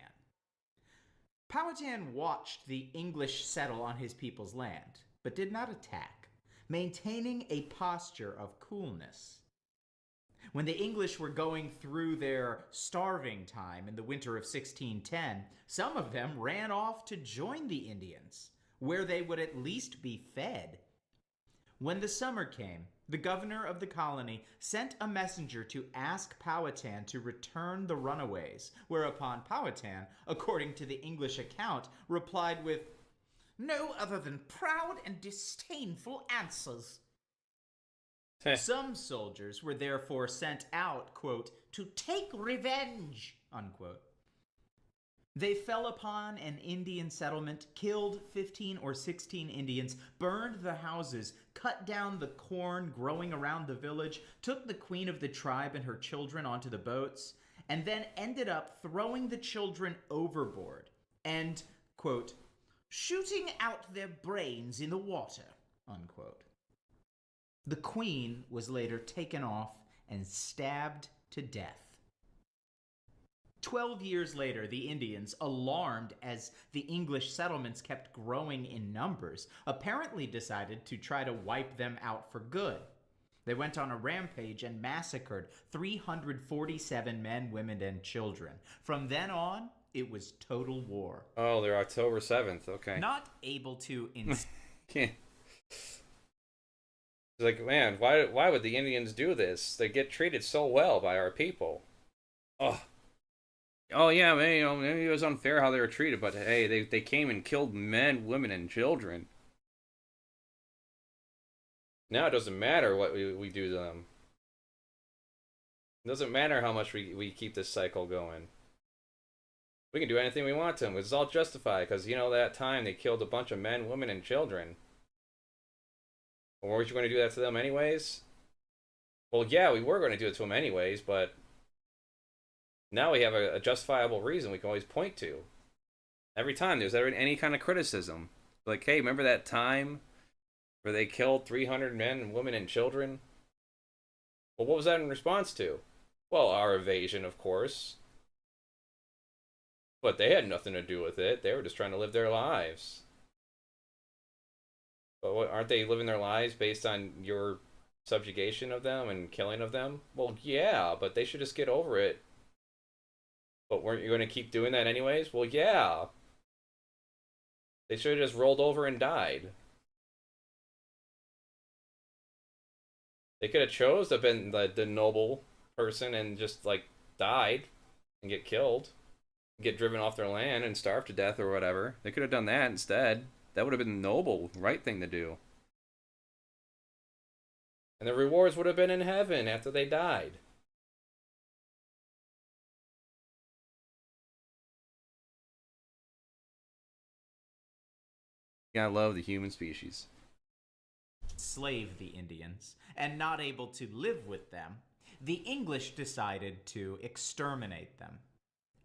[SPEAKER 2] Powhatan watched the English settle on his people's land, but did not attack, maintaining a posture of coolness. When the English were going through their starving time in the winter of 1610, some of them ran off to join the Indians, where they would at least be fed. When the summer came, the governor of the colony sent a messenger to ask Powhatan to return the runaways, whereupon Powhatan, according to the English account, replied with no other than proud and disdainful answers. Some soldiers were therefore sent out, quote, to take revenge, unquote. They fell upon an Indian settlement, killed 15 or 16 Indians, burned the houses, cut down the corn growing around the village, took the queen of the tribe and her children onto the boats, and then ended up throwing the children overboard and, quote, shooting out their brains in the water, unquote. The queen was later taken off and stabbed to death. 12 years later, the Indians, alarmed as the English settlements kept growing in numbers, apparently decided to try to wipe them out for good. They went on a rampage and massacred 347 men, women, and children. From then on, it was total war.
[SPEAKER 1] Oh, they're October 7th. Okay.
[SPEAKER 2] Not able to...
[SPEAKER 1] Can't. It's like, man, why would the Indians do this? They get treated so well by our people. Oh yeah, maybe it was unfair how they were treated, but hey, they came and killed men, women, and children. Now it doesn't matter what we do to them. It doesn't matter how much we keep this cycle going. We can do anything we want to them. It's all justified because, that time they killed a bunch of men, women, and children. Or weren't you going to do that to them anyways? Well, yeah, we were going to do it to them anyways, but now we have a justifiable reason we can always point to. Every time there's ever any kind of criticism. Like, hey, remember that time where they killed 300 men, women, and children? Well, what was that in response to? Well, our invasion, of course. But they had nothing to do with it. They were just trying to live their lives. But aren't they living their lives based on your subjugation of them and killing of them? Well, yeah, but they should just get over it. But weren't you going to keep doing that anyways? Well, yeah. They should have just rolled over and died. They could have chose to have been the noble person and just, died and get killed. Get driven off their land and starve to death or whatever. They could have done that instead. That would have been the noble, right thing to do. And the rewards would have been in heaven after they died. You gotta love the human species.
[SPEAKER 2] Slave the Indians, and not able to live with them, the English decided to exterminate them.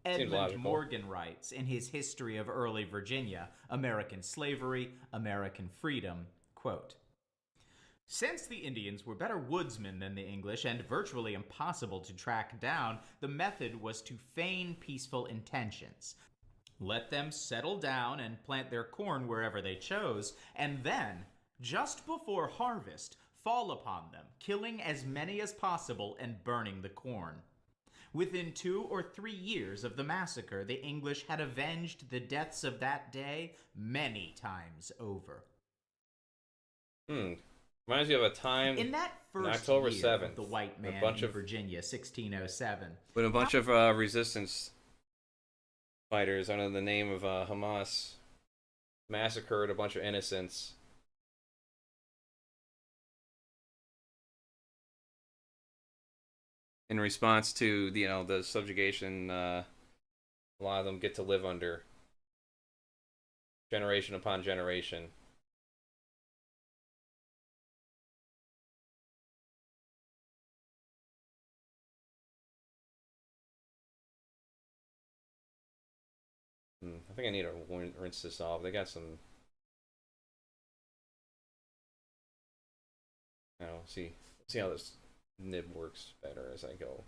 [SPEAKER 2] Edmund Morgan writes in his History of Early Virginia, American Slavery, American Freedom, quote, Since the Indians were better woodsmen than the English and virtually impossible to track down, the method was to feign peaceful intentions. Let them settle down and plant their corn wherever they chose, and then, just before harvest, fall upon them, killing as many as possible and burning the corn. Within 2 or 3 years of the massacre, the English had avenged the deaths of that day many times over.
[SPEAKER 1] Reminds me of a time
[SPEAKER 2] in that first
[SPEAKER 1] October
[SPEAKER 2] year
[SPEAKER 1] 7th,
[SPEAKER 2] of the white man in Virginia, 1607,
[SPEAKER 1] when a bunch of resistance fighters under the name of Hamas massacred a bunch of innocents. In response to the subjugation a lot of them get to live under generation upon generation. I think I need to rinse this off. They got some. See how this nib works better as I go.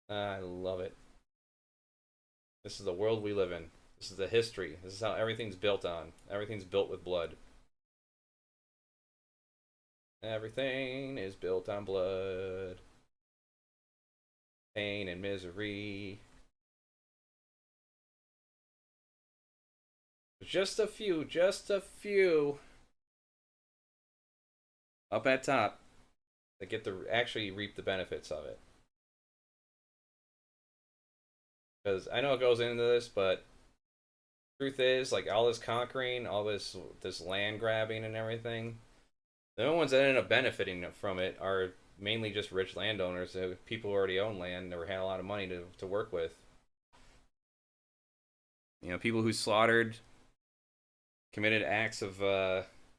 [SPEAKER 1] I love it. This is the world we live in. This is the history. This is how everything's built on. Everything's built with blood. Everything is built on blood. Pain and misery. Just a few up at top that get to actually reap the benefits of it. Because I know it goes into this, but truth is, like, all this conquering, all this land grabbing and everything, the only ones that end up benefiting from it are mainly just rich landowners, people who already own land or had a lot of money to work with. People who slaughtered, committed acts of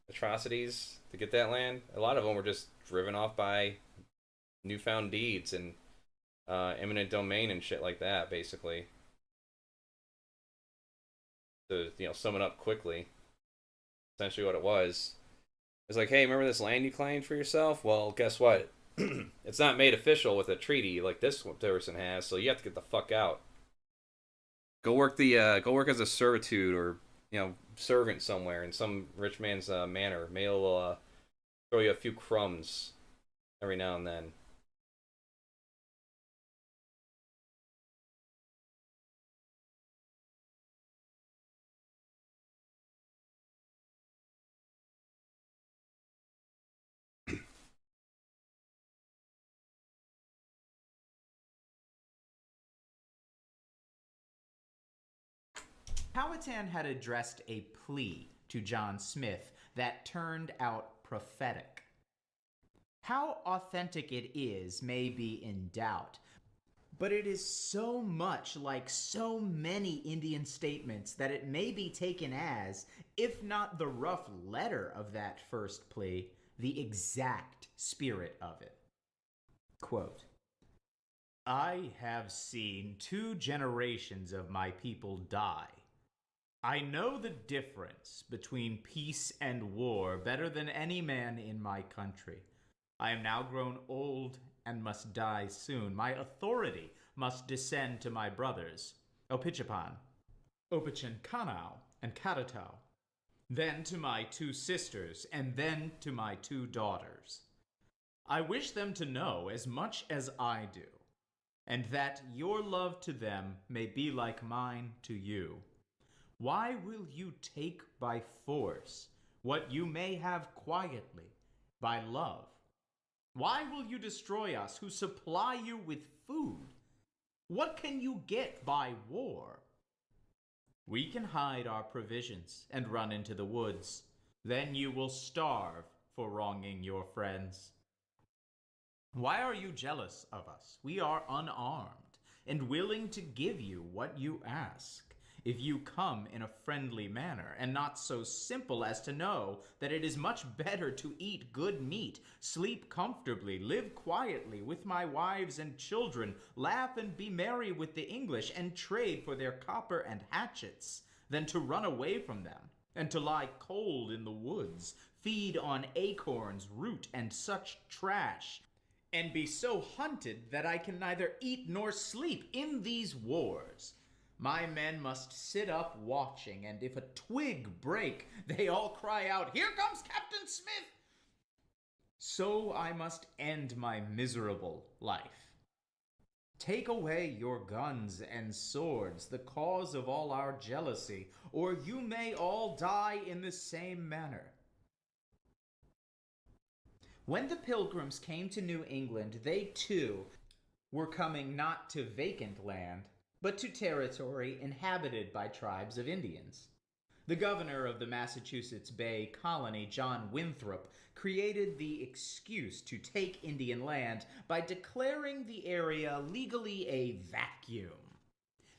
[SPEAKER 1] atrocities to get that land. A lot of them were just driven off by newfound deeds and eminent domain and shit like that, basically. To sum it up quickly, essentially what it was. It's like, hey, remember this land you claimed for yourself? Well, guess what? It's not made official with a treaty like this person has, so you have to get the fuck out. Go work as a servitude or servant somewhere in some rich man's manor. Maybe he'll throw you a few crumbs every now and then.
[SPEAKER 2] Powhatan had addressed a plea to John Smith that turned out prophetic. How authentic it is may be in doubt, but it is so much like so many Indian statements that it may be taken as, if not the rough letter of that first plea, the exact spirit of it. Quote, I have seen 2 generations of my people die. I know the difference between peace and war better than any man in my country. I am now grown old and must die soon. My authority must descend to my brothers, Opichapan, Opichancanao, and Karatau, then to my 2 sisters, and then to my 2 daughters. I wish them to know as much as I do, and that your love to them may be like mine to you. Why will you take by force what you may have quietly by love? Why will you destroy us who supply you with food? What can you get by war? We can hide our provisions and run into the woods. Then you will starve for wronging your friends. Why are you jealous of us? We are unarmed and willing to give you what you ask. If you come in a friendly manner, and not so simple as to know that it is much better to eat good meat, sleep comfortably, live quietly with my wives and children, laugh and be merry with the English, and trade for their copper and hatchets, than to run away from them, and to lie cold in the woods, feed on acorns, root, and such trash, and be so hunted that I can neither eat nor sleep in these wars. My men must sit up watching, and if a twig break, they all cry out, "Here comes Captain Smith!" So I must end my miserable life. Take away your guns and swords, the cause of all our jealousy, or you may all die in the same manner. When the Pilgrims came to New England, they too were coming not to vacant land, but to territory inhabited by tribes of Indians. The governor of the Massachusetts Bay Colony, John Winthrop, created the excuse to take Indian land by declaring the area legally a vacuum.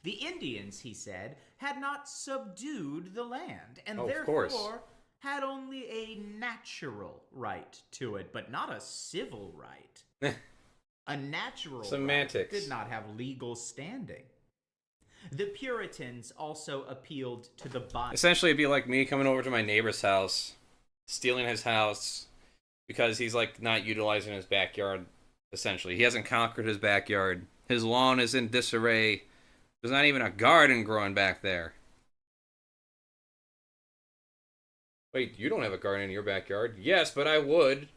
[SPEAKER 2] The Indians, he said, had not subdued the land, and therefore had only a natural right to it, but not a civil right. A natural
[SPEAKER 1] Semantics.
[SPEAKER 2] right did not have legal standing. The Puritans also appealed to the body.
[SPEAKER 1] Essentially, it'd be like me coming over to my neighbor's house, stealing his house, because he's like not utilizing his backyard. Essentially, he hasn't conquered his backyard. His lawn is in disarray. There's not even a garden growing back there. Wait, you don't have a garden in your backyard? Yes, but I would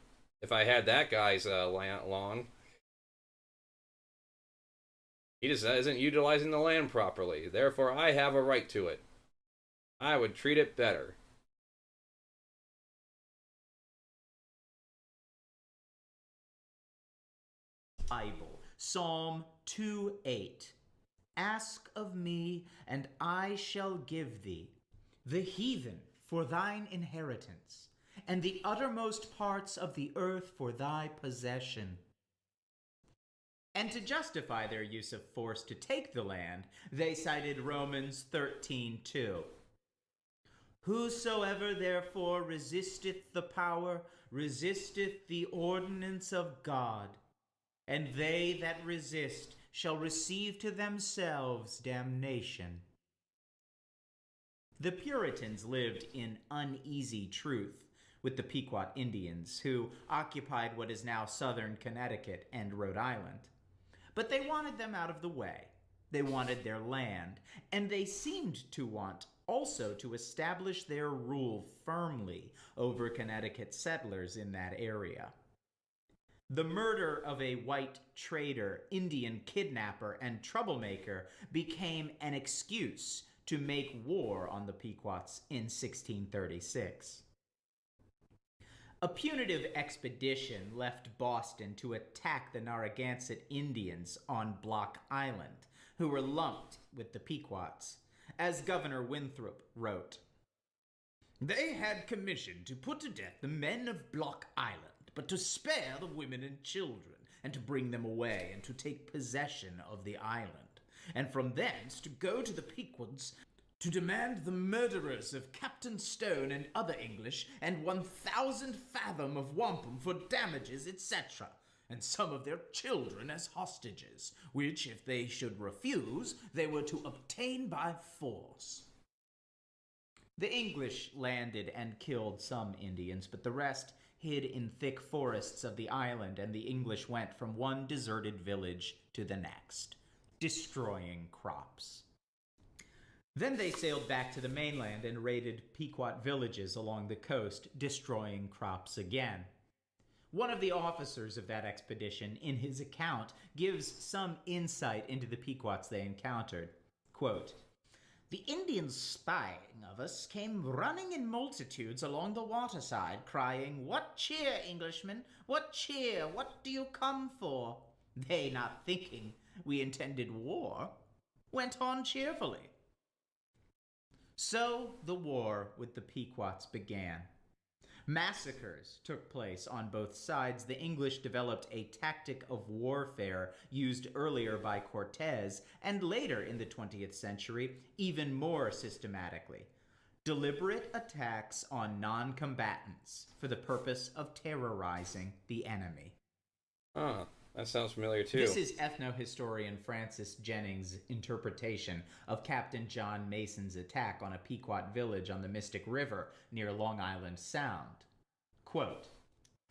[SPEAKER 1] if I had that guy's lawn. He just isn't utilizing the land properly. Therefore, I have a right to it. I would treat it better.
[SPEAKER 2] Bible, Psalm 2:8. Ask of me, and I shall give thee the heathen for thine inheritance, and the uttermost parts of the earth for thy possession. And to justify their use of force to take the land, they cited Romans 13:2. Whosoever therefore resisteth the power, resisteth the ordinance of God, and they that resist shall receive to themselves damnation. The Puritans lived in uneasy truth with the Pequot Indians, who occupied what is now southern Connecticut and Rhode Island. But they wanted them out of the way. They wanted their land, and they seemed to want also to establish their rule firmly over Connecticut settlers in that area. The murder of a white trader, Indian kidnapper, and troublemaker became an excuse to make war on the Pequots in 1636. A punitive expedition left Boston to attack the Narragansett Indians on Block Island, who were lumped with the Pequots. As Governor Winthrop wrote, "They had commission to put to death the men of Block Island, but to spare the women and children, and to bring them away, and to take possession of the island, and from thence to go to the Pequots, to demand the murderers of Captain Stone and other English, and 1,000 fathom of wampum for damages, etc., and some of their children as hostages, which, if they should refuse, they were to obtain by force." The English landed and killed some Indians, but the rest hid in thick forests of the island, and the English went from one deserted village to the next, destroying crops. Then they sailed back to the mainland and raided Pequot villages along the coast, destroying crops again. One of the officers of that expedition, in his account, gives some insight into the Pequots they encountered. Quote, "The Indians spying of us came running in multitudes along the waterside, crying, 'What cheer, Englishmen? What cheer? What do you come for?' They, not thinking we intended war, went on cheerfully." So the war with the Pequots began. Massacres took place on both sides. The English developed a tactic of warfare used earlier by Cortés and later in the 20th century even more systematically. Deliberate attacks on non-combatants for the purpose of terrorizing the enemy.
[SPEAKER 1] Oh, that sounds familiar too.
[SPEAKER 2] This is ethnohistorian Francis Jennings' interpretation of Captain John Mason's attack on a Pequot village on the Mystic River near Long Island Sound. Quote,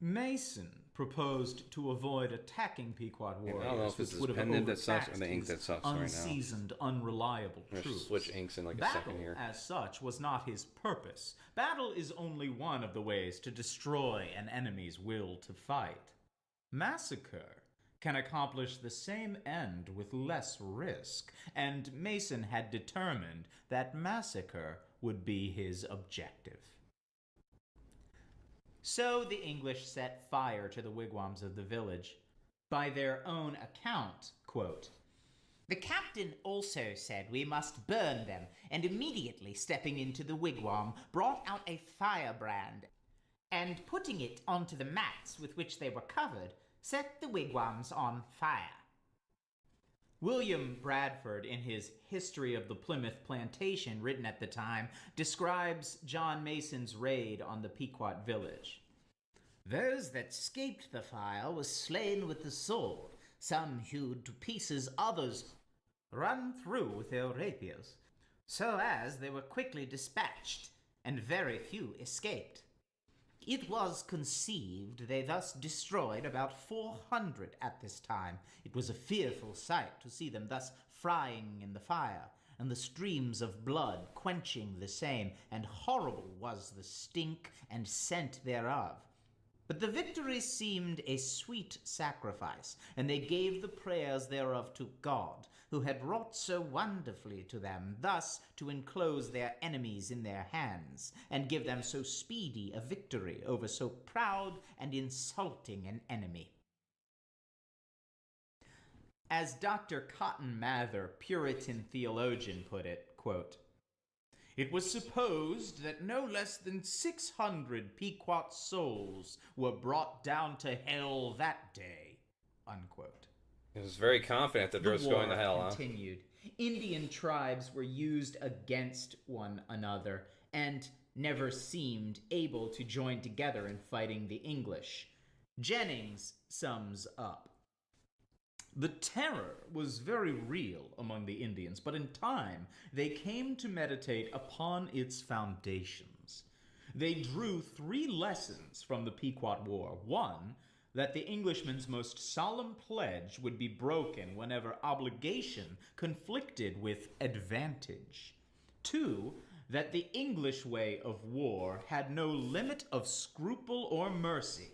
[SPEAKER 2] Mason proposed to avoid attacking Pequot warriors,
[SPEAKER 1] I don't know if
[SPEAKER 2] which
[SPEAKER 1] it's
[SPEAKER 2] would
[SPEAKER 1] his
[SPEAKER 2] have
[SPEAKER 1] pen that sucks or
[SPEAKER 2] overtaxed
[SPEAKER 1] the ink
[SPEAKER 2] his
[SPEAKER 1] that sucks right now.
[SPEAKER 2] unseasoned, unreliable
[SPEAKER 1] I'm gonna
[SPEAKER 2] troops.
[SPEAKER 1] switch inks in like a
[SPEAKER 2] Battle,
[SPEAKER 1] second here.
[SPEAKER 2] as such, was not his purpose. Battle is only one of the ways to destroy an enemy's will to fight. Massacre can accomplish the same end with less risk, and Mason had determined that massacre would be his objective. So the English set fire to the wigwams of the village. By their own account, quote, the captain also said we must burn them, and immediately stepping into the wigwam, brought out a firebrand, and putting it onto the mats with which they were covered, set the wigwams on fire. William Bradford, in his History of the Plymouth Plantation, written at the time, describes John Mason's raid on the Pequot village. Those that scaped the fire were slain with the sword, some hewed to pieces, others run through with their rapiers, so as they were quickly dispatched, and very few escaped. It was conceived they thus destroyed about 400 at this time. It was a fearful sight to see them thus frying in the fire, and the streams of blood quenching the same, and horrible was the stink and scent thereof. But the victory seemed a sweet sacrifice, and they gave the prayers thereof to God, who had wrought so wonderfully to them, thus to enclose their enemies in their hands, and give them so speedy a victory over so proud and insulting an enemy. As Dr. Cotton Mather, Puritan theologian, put it, quote, it was supposed that no less than 600 Pequot souls were brought down to hell that day, unquote.
[SPEAKER 1] He was very confident that Drew's going to hell,
[SPEAKER 2] continued. Indian tribes were used against one another and never seemed able to join together in fighting the English. Jennings sums up. The terror was very real among the Indians, but in time they came to meditate upon its foundations. They drew 3 lessons from the Pequot War. 1, that the Englishman's most solemn pledge would be broken whenever obligation conflicted with advantage. 2, that the English way of war had no limit of scruple or mercy.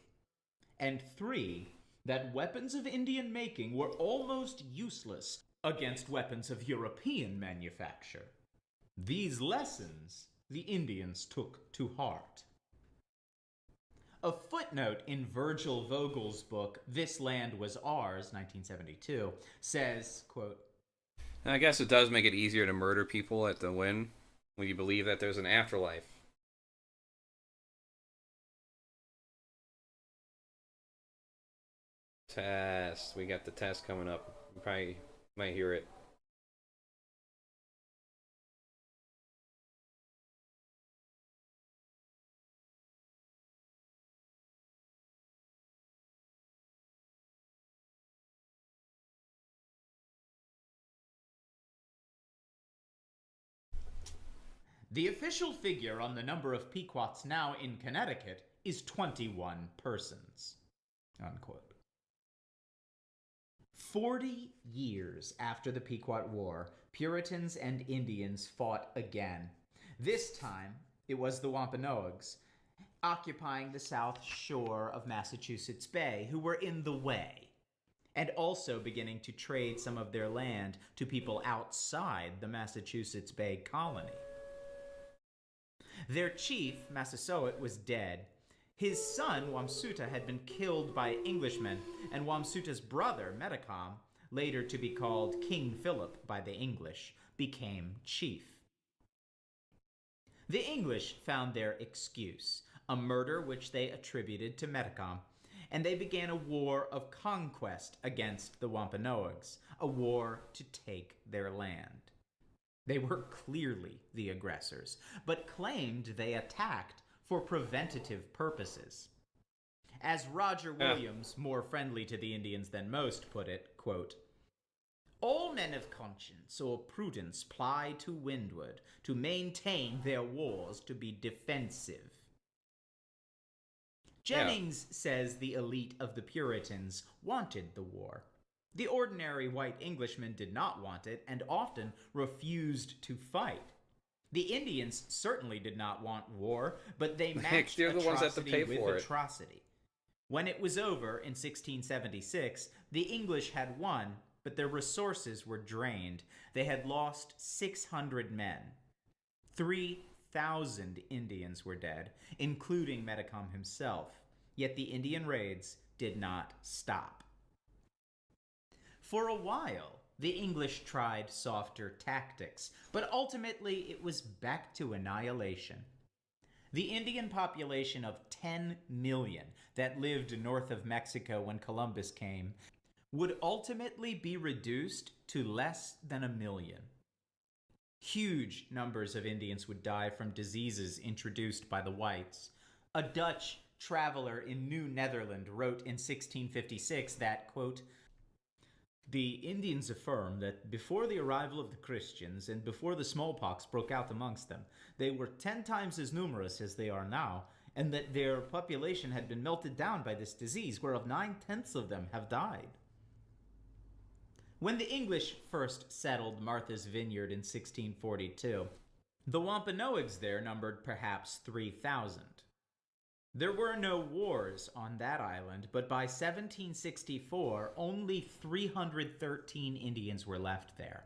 [SPEAKER 2] And 3, that weapons of Indian making were almost useless against weapons of European manufacture. These lessons the Indians took to heart. A footnote in Virgil Vogel's book, This Land Was Ours, 1972, says, quote,
[SPEAKER 1] I guess it does make it easier to murder people at the win when you believe that there's an afterlife. Test. We got the test coming up. You probably might hear it.
[SPEAKER 2] The official figure on the number of Pequots now in Connecticut is 21 persons, unquote. 40 years after the Pequot War, Puritans and Indians fought again. This time, it was the Wampanoags, occupying the south shore of Massachusetts Bay, who were in the way, and also beginning to trade some of their land to people outside the Massachusetts Bay colony. Their chief, Massasoit, was dead. His son, Wamsuta, had been killed by Englishmen, and Wamsuta's brother, Metacom, later to be called King Philip by the English, became chief. The English found their excuse. a murder which they attributed to Metacom, and they began a war of conquest against the Wampanoags, a war to take their land. They were clearly the aggressors, but claimed they attacked for preventative purposes. As Roger Williams, more friendly to the Indians than most, put it, quote, "All men of conscience or prudence ply to windward to maintain their wars to be defensive." Jennings says the elite of the Puritans wanted the war. The ordinary white Englishman did not want it and often refused to fight. The Indians certainly did not want war, but they matched
[SPEAKER 1] They're the ones that have to
[SPEAKER 2] atrocity
[SPEAKER 1] pay
[SPEAKER 2] with
[SPEAKER 1] for it.
[SPEAKER 2] atrocity. When it was over in 1676, the English had won, but their resources were drained. They had lost 600 men. 3,000 Indians were dead, including Metacom himself. Yet the Indian raids did not stop. For a while, the English tried softer tactics, but ultimately it was back to annihilation. The Indian population of 10 million that lived north of Mexico when Columbus came would ultimately be reduced to less than 1 million. Huge numbers of Indians would die from diseases introduced by the whites. A Dutch traveler in New Netherland wrote in 1656 that, quote, "The Indians affirm that before the arrival of the Christians and before the smallpox broke out amongst them, they were 10 times as numerous as they are now, and that their population had been melted down by this disease, whereof 9/10 of them have died." When the English first settled Martha's Vineyard in 1642, the Wampanoags there numbered perhaps 3,000. There were no wars on that island, but by 1764, only 313 Indians were left there.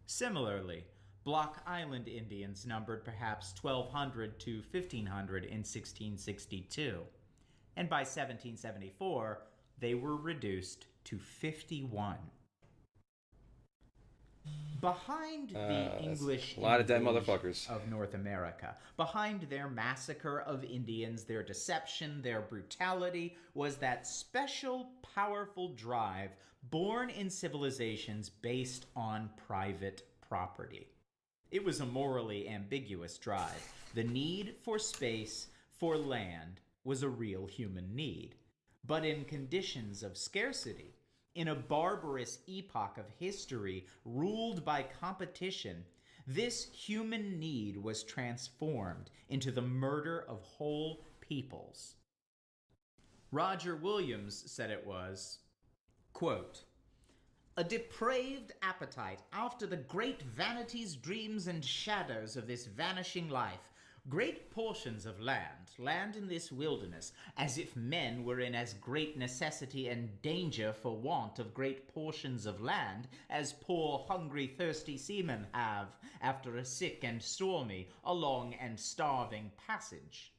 [SPEAKER 2] Similarly, Block Island Indians numbered perhaps 1,200 to 1,500 in 1662, and by 1774, they were reduced to 51. Behind the English
[SPEAKER 1] a lot of dead
[SPEAKER 2] invasion
[SPEAKER 1] motherfuckers
[SPEAKER 2] of North America, behind their massacre of Indians, their deception, their brutality, was that special, powerful drive born in civilizations based on private property. It was a morally ambiguous drive. The need for space, for land, was a real human need. But in conditions of scarcity, in a barbarous epoch of history ruled by competition, this human need was transformed into the murder of whole peoples. Roger Williams said it was, quote, "A depraved appetite after the great vanities, dreams, and shadows of this vanishing life, great portions of land in this wilderness, as if men were in as great necessity and danger for want of great portions of land as poor, hungry, thirsty seamen have after a sick and stormy, a long and starving passage.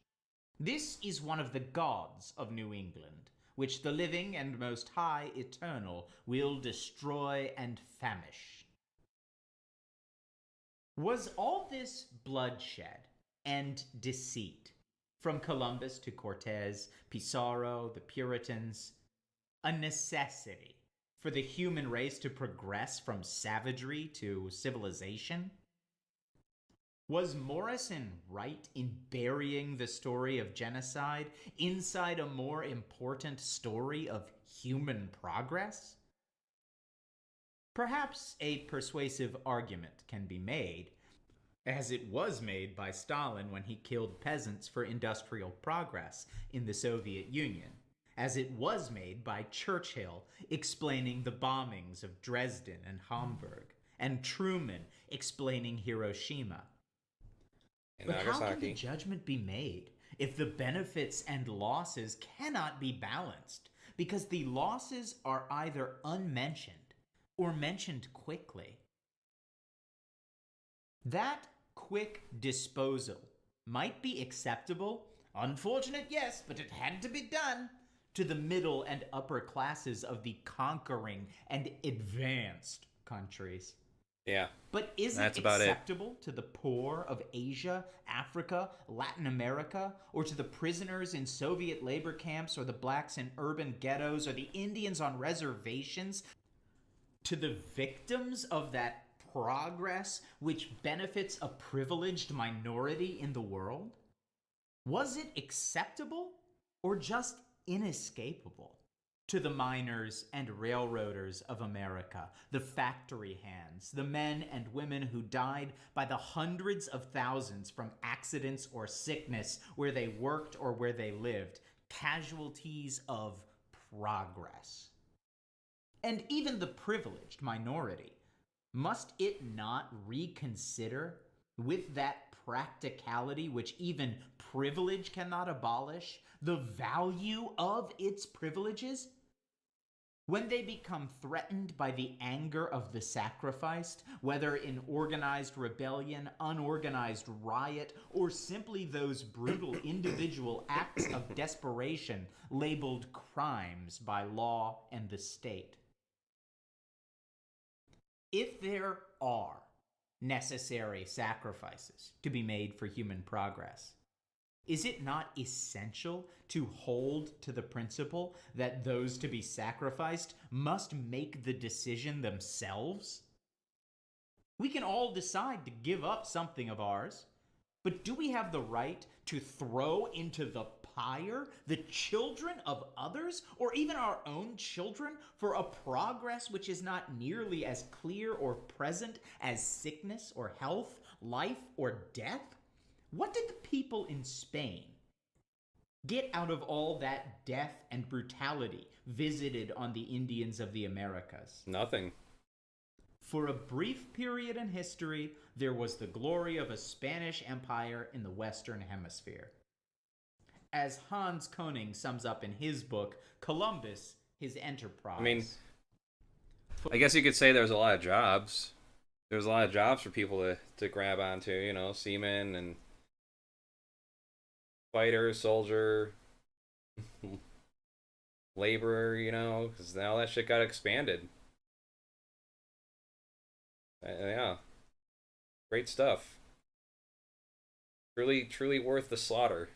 [SPEAKER 2] This is one of the gods of New England, which the living and most high eternal will destroy and famish." Was all this bloodshed and deceit, from Columbus to Cortez, Pizarro, the Puritans, a necessity for the human race to progress from savagery to civilization? Was Morrison right in burying the story of genocide inside a more important story of human progress? Perhaps a persuasive argument can be made, as it was made by Stalin when he killed peasants for industrial progress in the Soviet Union, as it was made by Churchill explaining the bombings of Dresden and Hamburg, and Truman explaining Hiroshima. But how can the judgment be made if the benefits and losses cannot be balanced, because the losses are either unmentioned or mentioned quickly? That quick disposal might be acceptable, unfortunate, yes, but it had to be done, to the middle and upper classes of the conquering and advanced countries.
[SPEAKER 1] Yeah,
[SPEAKER 2] But is it
[SPEAKER 1] that's about it.
[SPEAKER 2] acceptable to the poor of Asia, Africa, Latin America, or to the prisoners in Soviet labor camps, or the blacks in urban ghettos, or the Indians on reservations, to the victims of that progress which benefits a privileged minority in the world? Was it acceptable or just inescapable? To the miners and railroaders of America, the factory hands, the men and women who died by the hundreds of thousands from accidents or sickness where they worked or where they lived, casualties of progress. And even the privileged minority, must it not reconsider, with that practicality which even privilege cannot abolish, the value of its privileges? When they become threatened by the anger of the sacrificed, whether in organized rebellion, unorganized riot, or simply those brutal individual acts of desperation labeled crimes by law and the state. If there are necessary sacrifices to be made for human progress, is it not essential to hold to the principle that those to be sacrificed must make the decision themselves? We can all decide to give up something of ours, but do we have the right to throw into the pyre the children of others, or even our own children, for a progress which is not nearly as clear or present as sickness or health, life or death? What did the people in Spain get out of all that death and brutality visited on the Indians of the Americas?
[SPEAKER 1] Nothing.
[SPEAKER 2] For a brief period in history, there was the glory of a Spanish empire in the Western Hemisphere. As Hans Koning sums up in his book, Columbus, His Enterprise.
[SPEAKER 1] I mean, I guess you could say there's a lot of jobs. There's a lot of jobs for people to grab onto, you know, seamen and fighter, soldier, laborer, you know, because now that shit got expanded. Yeah, great stuff. Truly, truly worth the slaughter.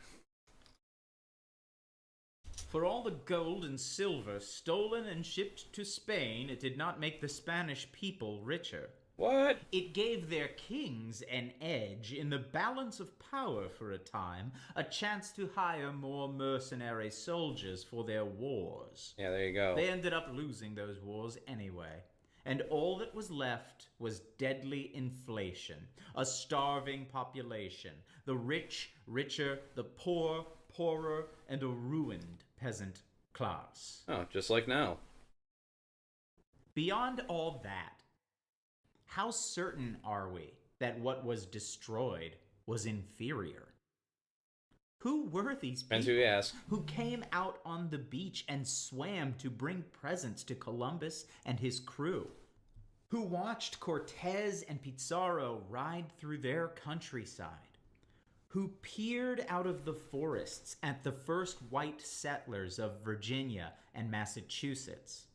[SPEAKER 2] For all the gold and silver stolen and shipped to Spain, it did not make the Spanish people richer.
[SPEAKER 1] What?
[SPEAKER 2] It gave their kings an edge in the balance of power for a time, a chance to hire more mercenary soldiers for their wars.
[SPEAKER 1] Yeah, there you go.
[SPEAKER 2] They ended up losing those wars anyway. And all that was left was deadly inflation, a starving population, the rich richer, the poor poorer, and a ruined peasant class.
[SPEAKER 1] Oh, just like now.
[SPEAKER 2] Beyond all that, how certain are we that what was destroyed was inferior? Who were these
[SPEAKER 1] Depends
[SPEAKER 2] people
[SPEAKER 1] who you ask.
[SPEAKER 2] who came out on the beach and swam to bring presents to Columbus and his crew? Who watched Cortez and Pizarro ride through their countryside? Who peered out of the forests at the first white settlers of Virginia and Massachusetts?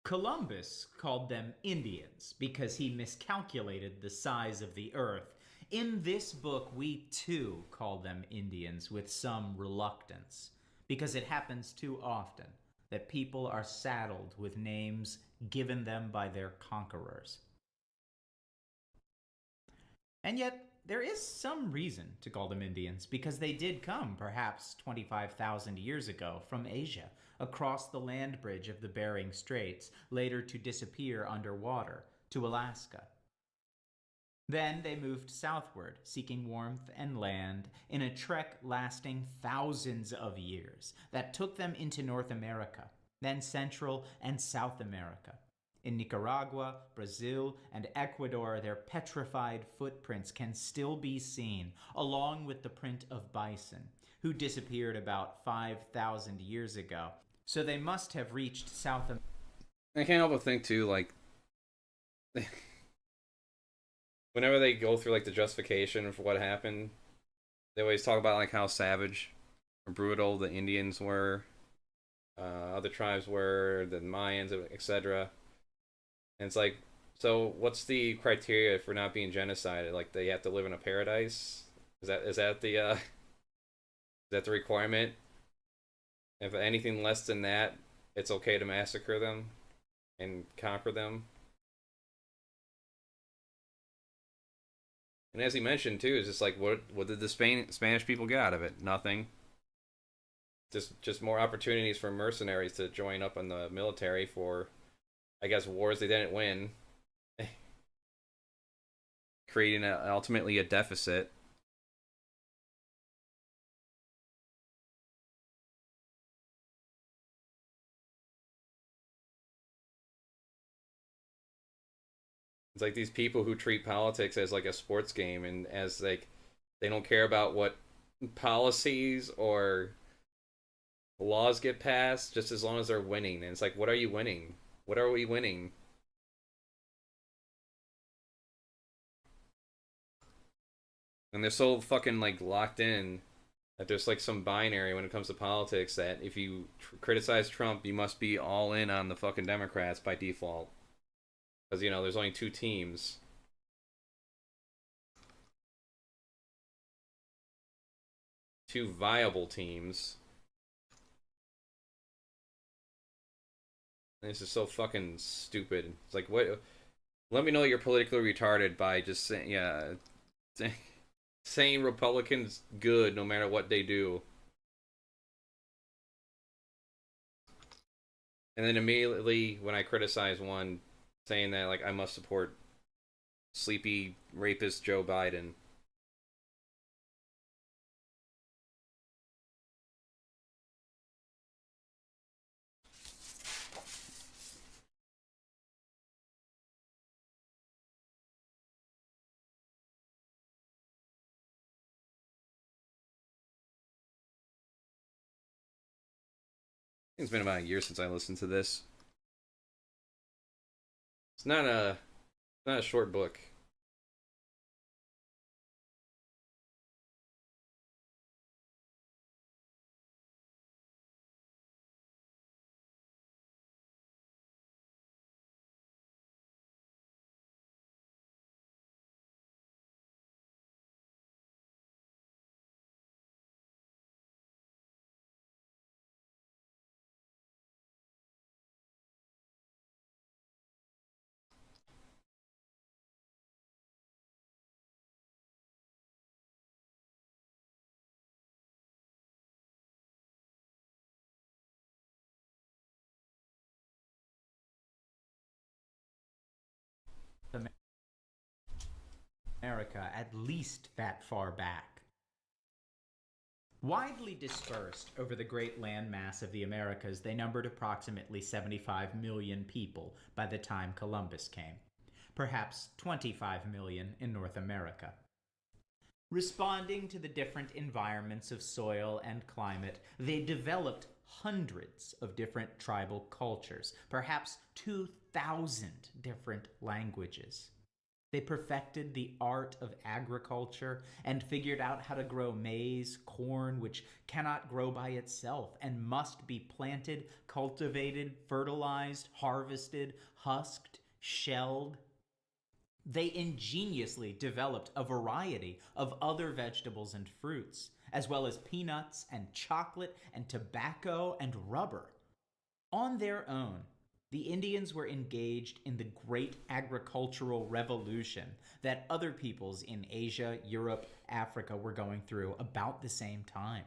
[SPEAKER 2] Columbus called them Indians because he miscalculated the size of the earth. In this book, we too call them Indians with some reluctance, because it happens too often that people are saddled with names given them by their conquerors. And yet, there is some reason to call them Indians, because they did come perhaps 25,000 years ago from Asia, across the land bridge of the Bering Straits, later to disappear underwater to Alaska. Then they moved southward, seeking warmth and land, in a trek lasting thousands of years that took them into North America, then Central and South America. In Nicaragua, Brazil, and Ecuador, their petrified footprints can still be seen, along with the print of bison, who disappeared about 5,000 years ago. So they must have reached South America.
[SPEAKER 1] I can't help but think too, like, whenever they go through like the justification for what happened, they always talk about like how savage or brutal the Indians were, other tribes were, the Mayans, etc. And it's like, So what's the criteria for not being genocided? Like they have to live in a paradise? Is that the requirement? If anything less than that, it's okay to massacre them and conquer them. And as he mentioned too, it's just like what did the Spanish people get out of it? Nothing. Just more opportunities for mercenaries to join up in the military for, I guess, wars they didn't win, creating ultimately a deficit. It's like these people who treat politics as like a sports game and as like they don't care about what policies or laws get passed just as long as they're winning. And it's like, what are you winning? What are we winning? And they're so fucking like locked in that there's like some binary when it comes to politics that if you criticize Trump, you must be all in on the fucking Democrats by default. Because, you know, there's only two teams, two viable teams. And this is so fucking stupid. It's like, what? Let me know you're politically retarded by just saying, yeah, saying Republicans good no matter what they do. And then immediately when I criticize one, saying that like I must support sleepy rapist Joe Biden. It's been about a year since I listened to this. It's not a short book.
[SPEAKER 2] America at least that far back. Widely dispersed over the great landmass of the Americas, they numbered approximately 75 million people by the time Columbus came, perhaps 25 million in North America. Responding to the different environments of soil and climate, they developed hundreds of different tribal cultures, perhaps 2,000 different languages. They perfected the art of agriculture and figured out how to grow maize, corn, which cannot grow by itself and must be planted, cultivated, fertilized, harvested, husked, shelled. They ingeniously developed a variety of other vegetables and fruits, as well as peanuts and chocolate and tobacco and rubber. On their own, the Indians were engaged in the great agricultural revolution that other peoples in Asia, Europe, Africa were going through about the same time.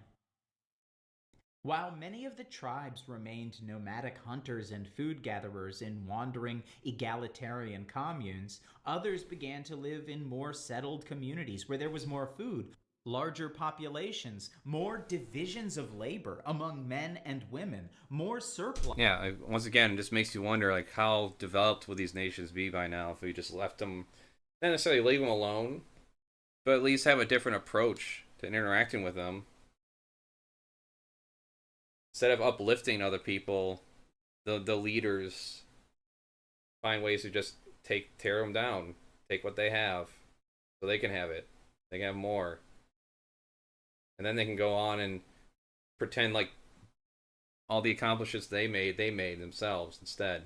[SPEAKER 2] While many of the tribes remained nomadic hunters and food gatherers in wandering egalitarian communes, others began to live in more settled communities where there was more food, larger populations, more divisions of labor among men and women, more surplus.
[SPEAKER 1] Yeah, once again, it just makes you wonder like how developed would these nations be by now if we just left them, not necessarily leave them alone, but at least have a different approach to interacting with them. Instead of uplifting other people, the leaders find ways to just tear them down, take what they have, so they can have it. They can have more, and then they can go on and pretend like all the accomplishments they made themselves instead.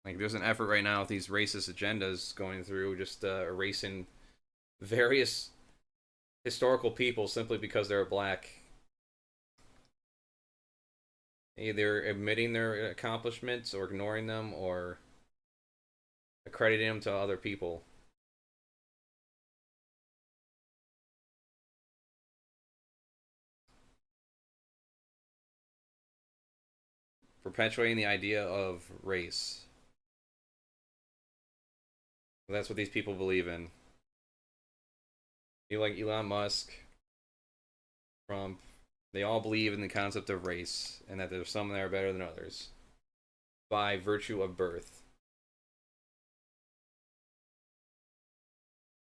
[SPEAKER 1] Like, there's an effort right now with these racist agendas going through, just erasing various historical people simply because they're black. Either admitting their accomplishments or ignoring them or accrediting them to other people. Perpetuating the idea of race. That's what these people believe in. You like Elon Musk, Trump, they all believe in the concept of race and that there's some that are better than others by virtue of birth.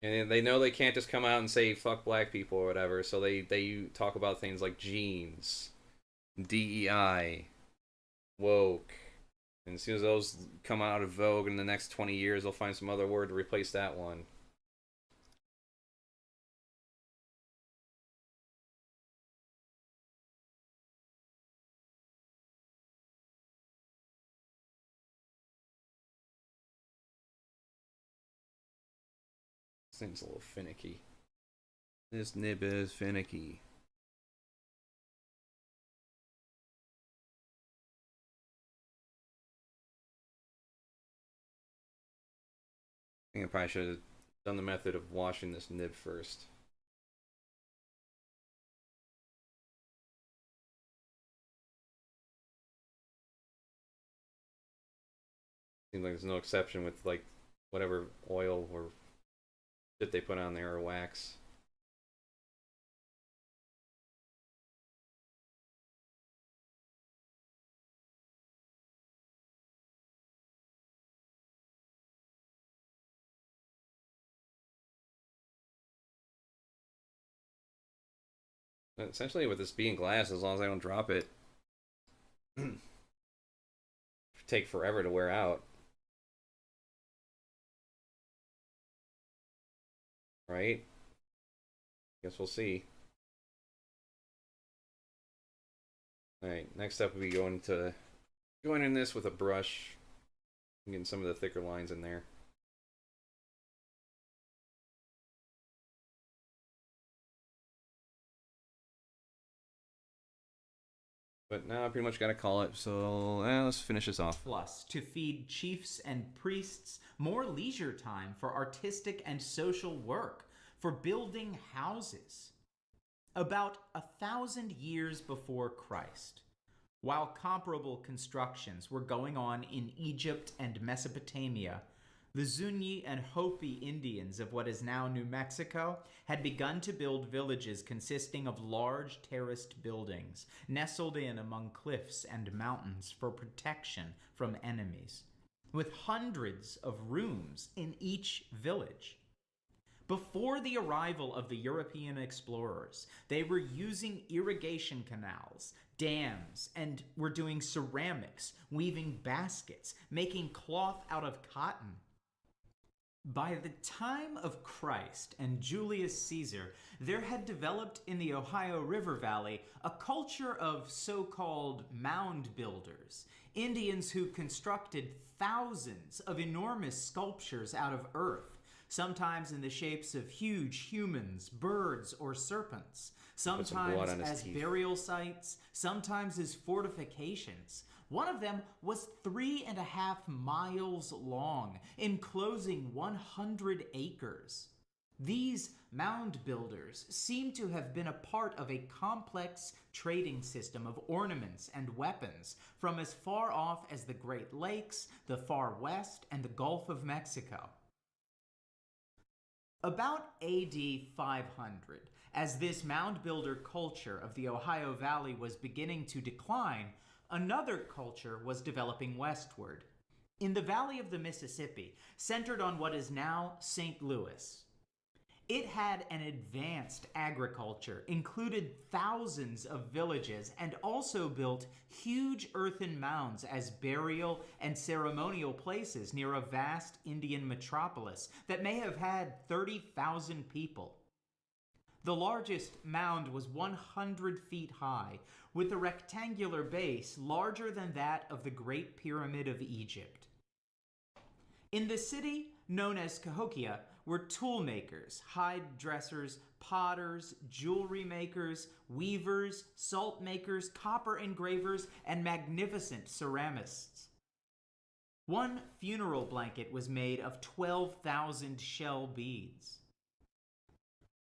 [SPEAKER 1] And they know they can't just come out and say fuck black people or whatever, so they talk about things like genes, DEI, woke. And as soon as those come out of vogue in the next 20 years, they'll find some other word to replace that one. This thing's a little finicky. This nib is finicky. I think I probably should have done the method of washing this nib first. Seems like there's no exception with like whatever oil or shit they put on there or wax. But essentially, with this being glass, as long as I don't drop it, take forever to wear out. Right? Guess we'll see. Alright, next up we go into going in this with a brush. Getting some of the thicker lines in there. But now I pretty much got to call it, so let's finish this off.
[SPEAKER 2] Plus, to feed chiefs and priests more leisure time for artistic and social work, for building houses. About 1,000 years before Christ, while comparable constructions were going on in Egypt and Mesopotamia, the Zuni and Hopi Indians of what is now New Mexico had begun to build villages consisting of large terraced buildings nestled in among cliffs and mountains for protection from enemies, with hundreds of rooms in each village. Before the arrival of the European explorers, they were using irrigation canals, dams, and were doing ceramics, weaving baskets, making cloth out of cotton. By the time of Christ and Julius Caesar, there had developed in the Ohio River Valley a culture of so-called mound builders, Indians who constructed thousands of enormous sculptures out of earth, sometimes in the shapes of huge humans, birds, or serpents, sometimes as burial sites, sometimes as fortifications. One of them was 3.5 miles long, enclosing 100 acres. These mound builders seem to have been a part of a complex trading system of ornaments and weapons from as far off as the Great Lakes, the Far West, and the Gulf of Mexico. About AD 500, as this mound builder culture of the Ohio Valley was beginning to decline, another culture was developing westward, in the valley of the Mississippi, centered on what is now St. Louis. It had an advanced agriculture, included thousands of villages, and also built huge earthen mounds as burial and ceremonial places near a vast Indian metropolis that may have had 30,000 people. The largest mound was 100 feet high, with a rectangular base larger than that of the Great Pyramid of Egypt. In the city known as Cahokia were tool makers, hide dressers, potters, jewelry makers, weavers, salt makers, copper engravers, and magnificent ceramists. One funeral blanket was made of 12,000 shell beads.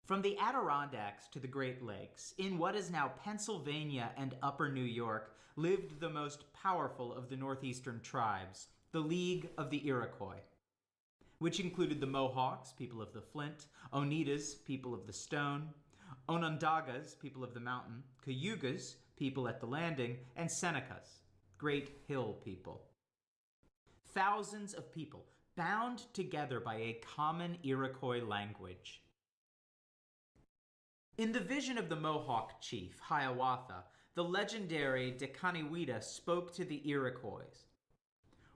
[SPEAKER 2] From the Adirondacks to the Great Lakes, in what is now Pennsylvania and Upper New York, lived the most powerful of the northeastern tribes, the League of the Iroquois, which included the Mohawks, people of the Flint, Oneidas, people of the Stone, Onondagas, people of the mountain, Cayugas, people at the landing, and Senecas, great hill people. Thousands of people bound together by a common Iroquois language. In the vision of the Mohawk chief, Hiawatha, the legendary Dekaniwida spoke to the Iroquois.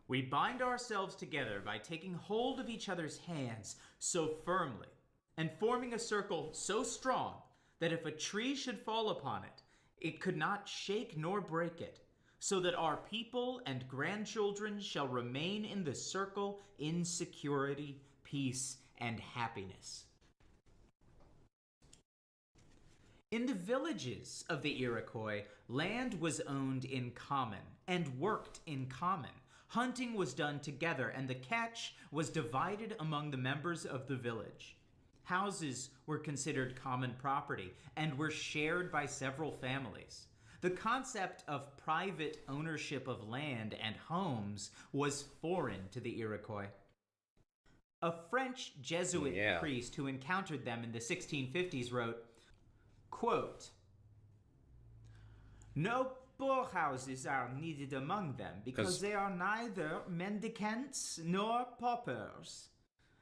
[SPEAKER 2] "We bind ourselves together by taking hold of each other's hands so firmly and forming a circle so strong that if a tree should fall upon it, it could not shake nor break it, so that our people and grandchildren shall remain in the circle in security, peace, and happiness." In the villages of the Iroquois, land was owned in common and worked in common. Hunting was done together, and the catch was divided among the members of the village. Houses were considered common property and were shared by several families. The concept of private ownership of land and homes was foreign to the Iroquois. A French Jesuit priest who encountered them in the 1650s wrote, quote, "No poorhouses are needed among them, because they are neither mendicants nor paupers.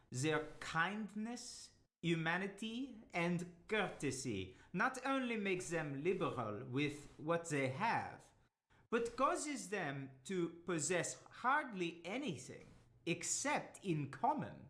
[SPEAKER 2] Their kindness, humanity, and courtesy not only makes them liberal with what they have, but causes them to possess hardly anything except in common."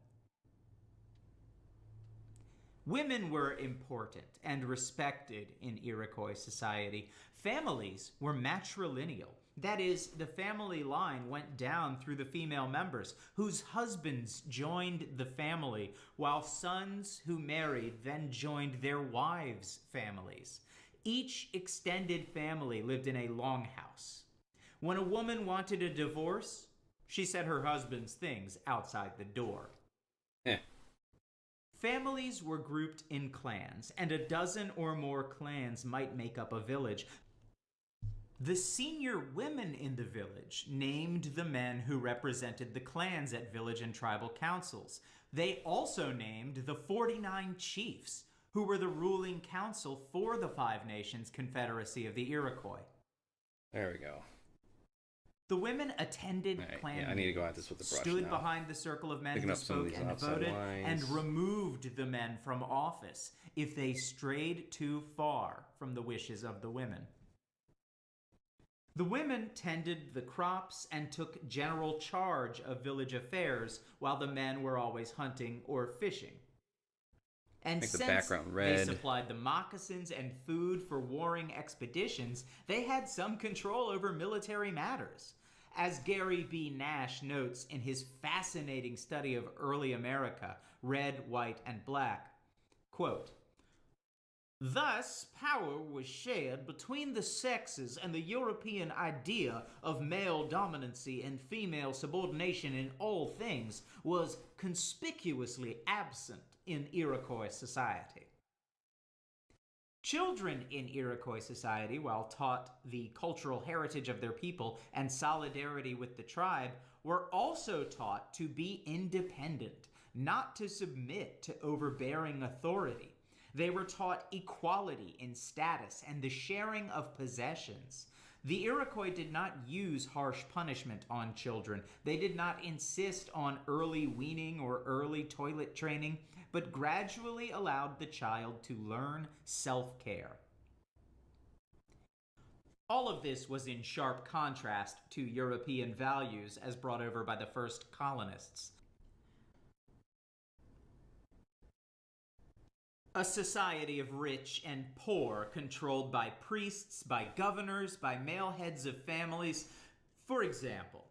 [SPEAKER 2] Women were important and respected in Iroquois society. Families were matrilineal. That is, the family line went down through the female members, whose husbands joined the family, while sons who married then joined their wives' families. Each extended family lived in a longhouse. When a woman wanted a divorce, she set her husband's things outside the door. Families were grouped in clans, and a dozen or more clans might make up a village. The senior women in the village named the men who represented the clans at village and tribal councils. They also named the 49 chiefs, who were the ruling council for the Five Nations Confederacy of the Iroquois.
[SPEAKER 1] There we go.
[SPEAKER 2] The women attended clan
[SPEAKER 1] I need to go at this with the brush
[SPEAKER 2] stood
[SPEAKER 1] now.
[SPEAKER 2] behind the circle of men who spoke and voted, and removed the men from office if they strayed too far from the wishes of the women. The women tended the crops and took general charge of village affairs, while the men were always hunting or fishing. And
[SPEAKER 1] Make the
[SPEAKER 2] since
[SPEAKER 1] background red.
[SPEAKER 2] they supplied the moccasins and food for warring expeditions, they had some control over military matters. As Gary B. Nash notes in his fascinating study of early America, Red, White, and Black, quote, "Thus, power was shared between the sexes, and the European idea of male dominancy and female subordination in all things was conspicuously absent in Iroquois society." Children in Iroquois society, while taught the cultural heritage of their people and solidarity with the tribe, were also taught to be independent, not to submit to overbearing authority. They were taught equality in status and the sharing of possessions. The Iroquois did not use harsh punishment on children. They did not insist on early weaning or early toilet training, but gradually allowed the child to learn self-care. All of this was in sharp contrast to European values as brought over by the first colonists. A society of rich and poor, controlled by priests, by governors, by male heads of families. For example,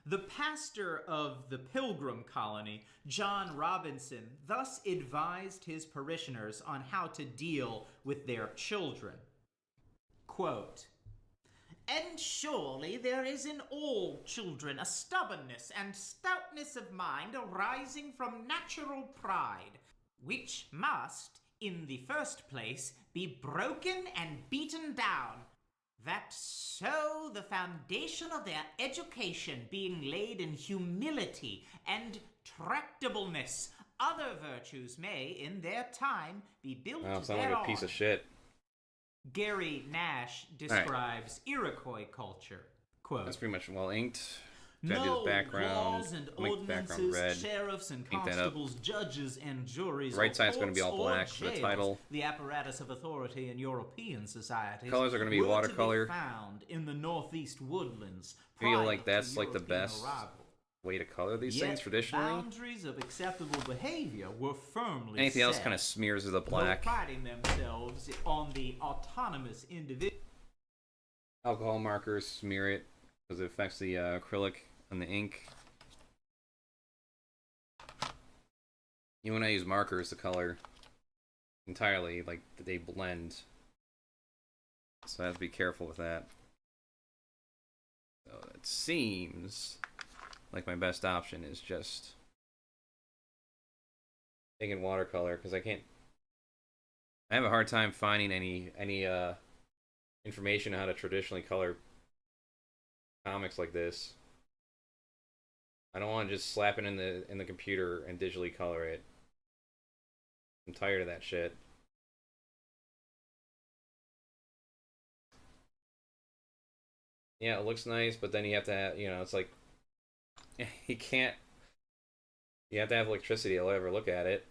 [SPEAKER 2] The pastor of the Pilgrim colony, John Robinson, thus advised his parishioners on how to deal with their children. Quote, "And surely there is in all children a stubbornness and stoutness of mind arising from natural pride, which must, in the first place, be broken and beaten down, that so the foundation of their education being laid in humility and tractableness, other virtues may, in their time, be built
[SPEAKER 1] Wow, sound like
[SPEAKER 2] thereon."
[SPEAKER 1] a piece of shit.
[SPEAKER 2] Gary Nash describes Iroquois culture. Quote,
[SPEAKER 1] That's pretty much well inked. Gotta do
[SPEAKER 2] "No
[SPEAKER 1] the background.
[SPEAKER 2] laws and
[SPEAKER 1] Make the background
[SPEAKER 2] ordinances,
[SPEAKER 1] red.
[SPEAKER 2] sheriffs and
[SPEAKER 1] Ink that up.
[SPEAKER 2] constables, judges and juries,
[SPEAKER 1] Right
[SPEAKER 2] or
[SPEAKER 1] side's gonna be all
[SPEAKER 2] courts or
[SPEAKER 1] black for the
[SPEAKER 2] jails,
[SPEAKER 1] title.
[SPEAKER 2] the apparatus of authority in European societies,
[SPEAKER 1] Colors are gonna be
[SPEAKER 2] were
[SPEAKER 1] watercolor.
[SPEAKER 2] to be found in the northeast woodlands.
[SPEAKER 1] Feel
[SPEAKER 2] prior
[SPEAKER 1] like that's
[SPEAKER 2] to
[SPEAKER 1] like the
[SPEAKER 2] European
[SPEAKER 1] best
[SPEAKER 2] arrival.
[SPEAKER 1] way to color these
[SPEAKER 2] Yet
[SPEAKER 1] things traditionally.
[SPEAKER 2] boundaries of acceptable behavior were firmly
[SPEAKER 1] Anything else
[SPEAKER 2] set,
[SPEAKER 1] kind of smears of the
[SPEAKER 2] though
[SPEAKER 1] black.
[SPEAKER 2] priding themselves on the autonomous individual.
[SPEAKER 1] Alcohol markers smear it because it affects the acrylic and the ink. You when I use markers to color entirely, like they blend. So I have to be careful with that. So it seems like my best option is just taking watercolor because I have a hard time finding any information on how to traditionally color comics like this. I don't want to just slap it in the computer and digitally color it. I'm tired of that shit. Yeah, it looks nice, but then you have to have, it's like you can't. You have to have electricity to ever look at it.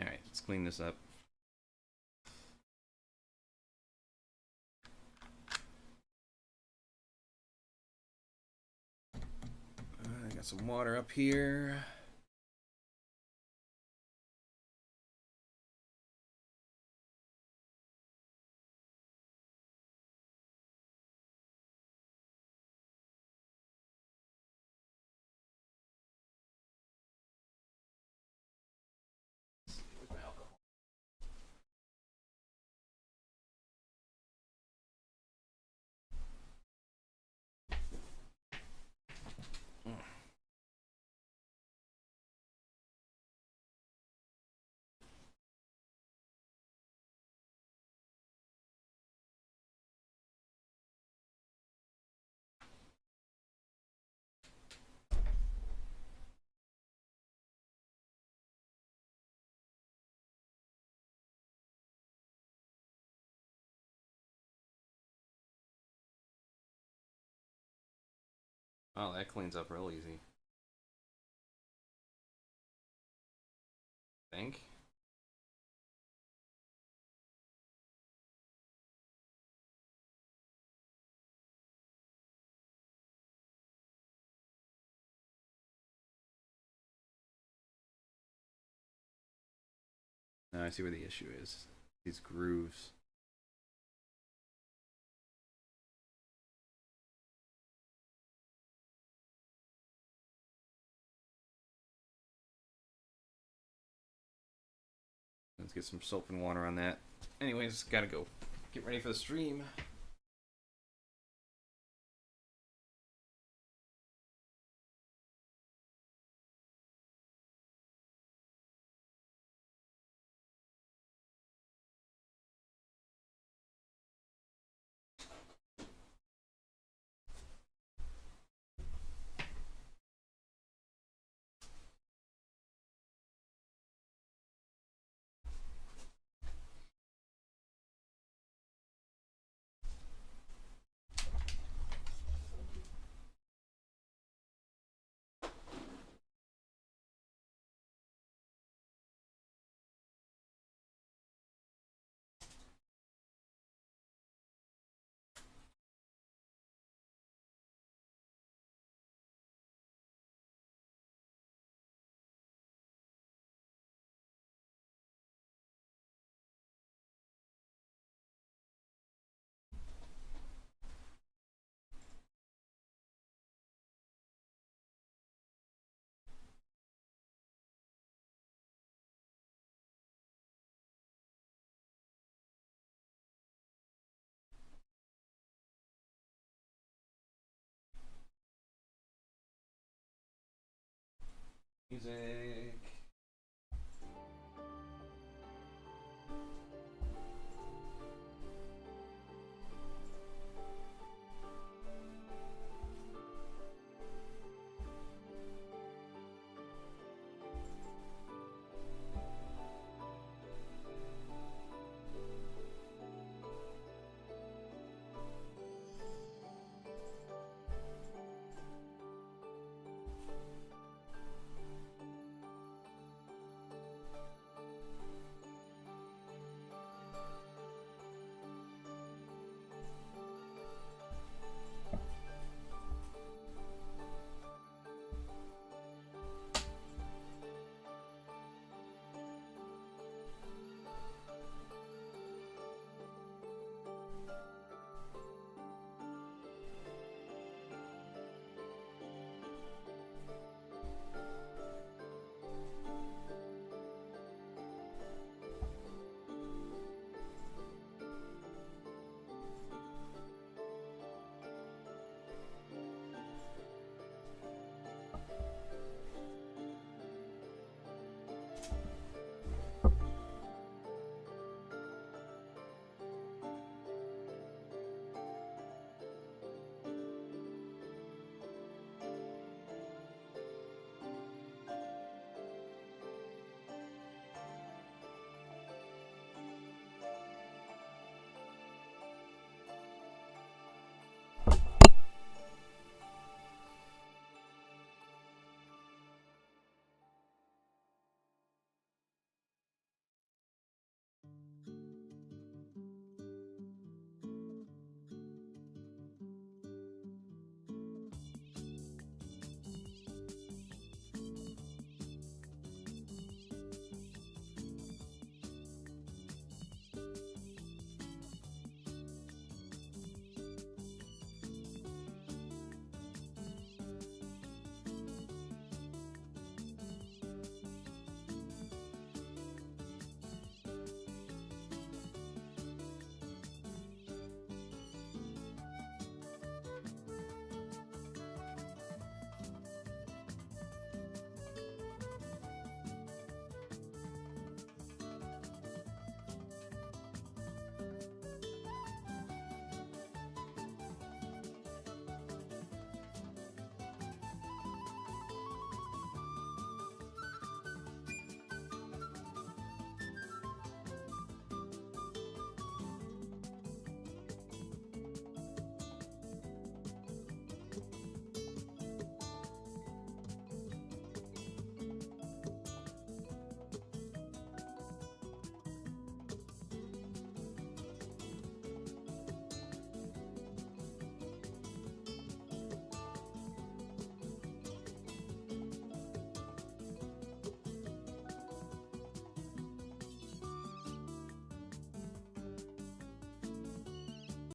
[SPEAKER 1] Alright, let's clean this up. I got some water up here. Oh, that cleans up real easy. Think. Now I see where the issue is. These grooves. Let's get some soap and water on that. anyways, gotta go get ready for the stream.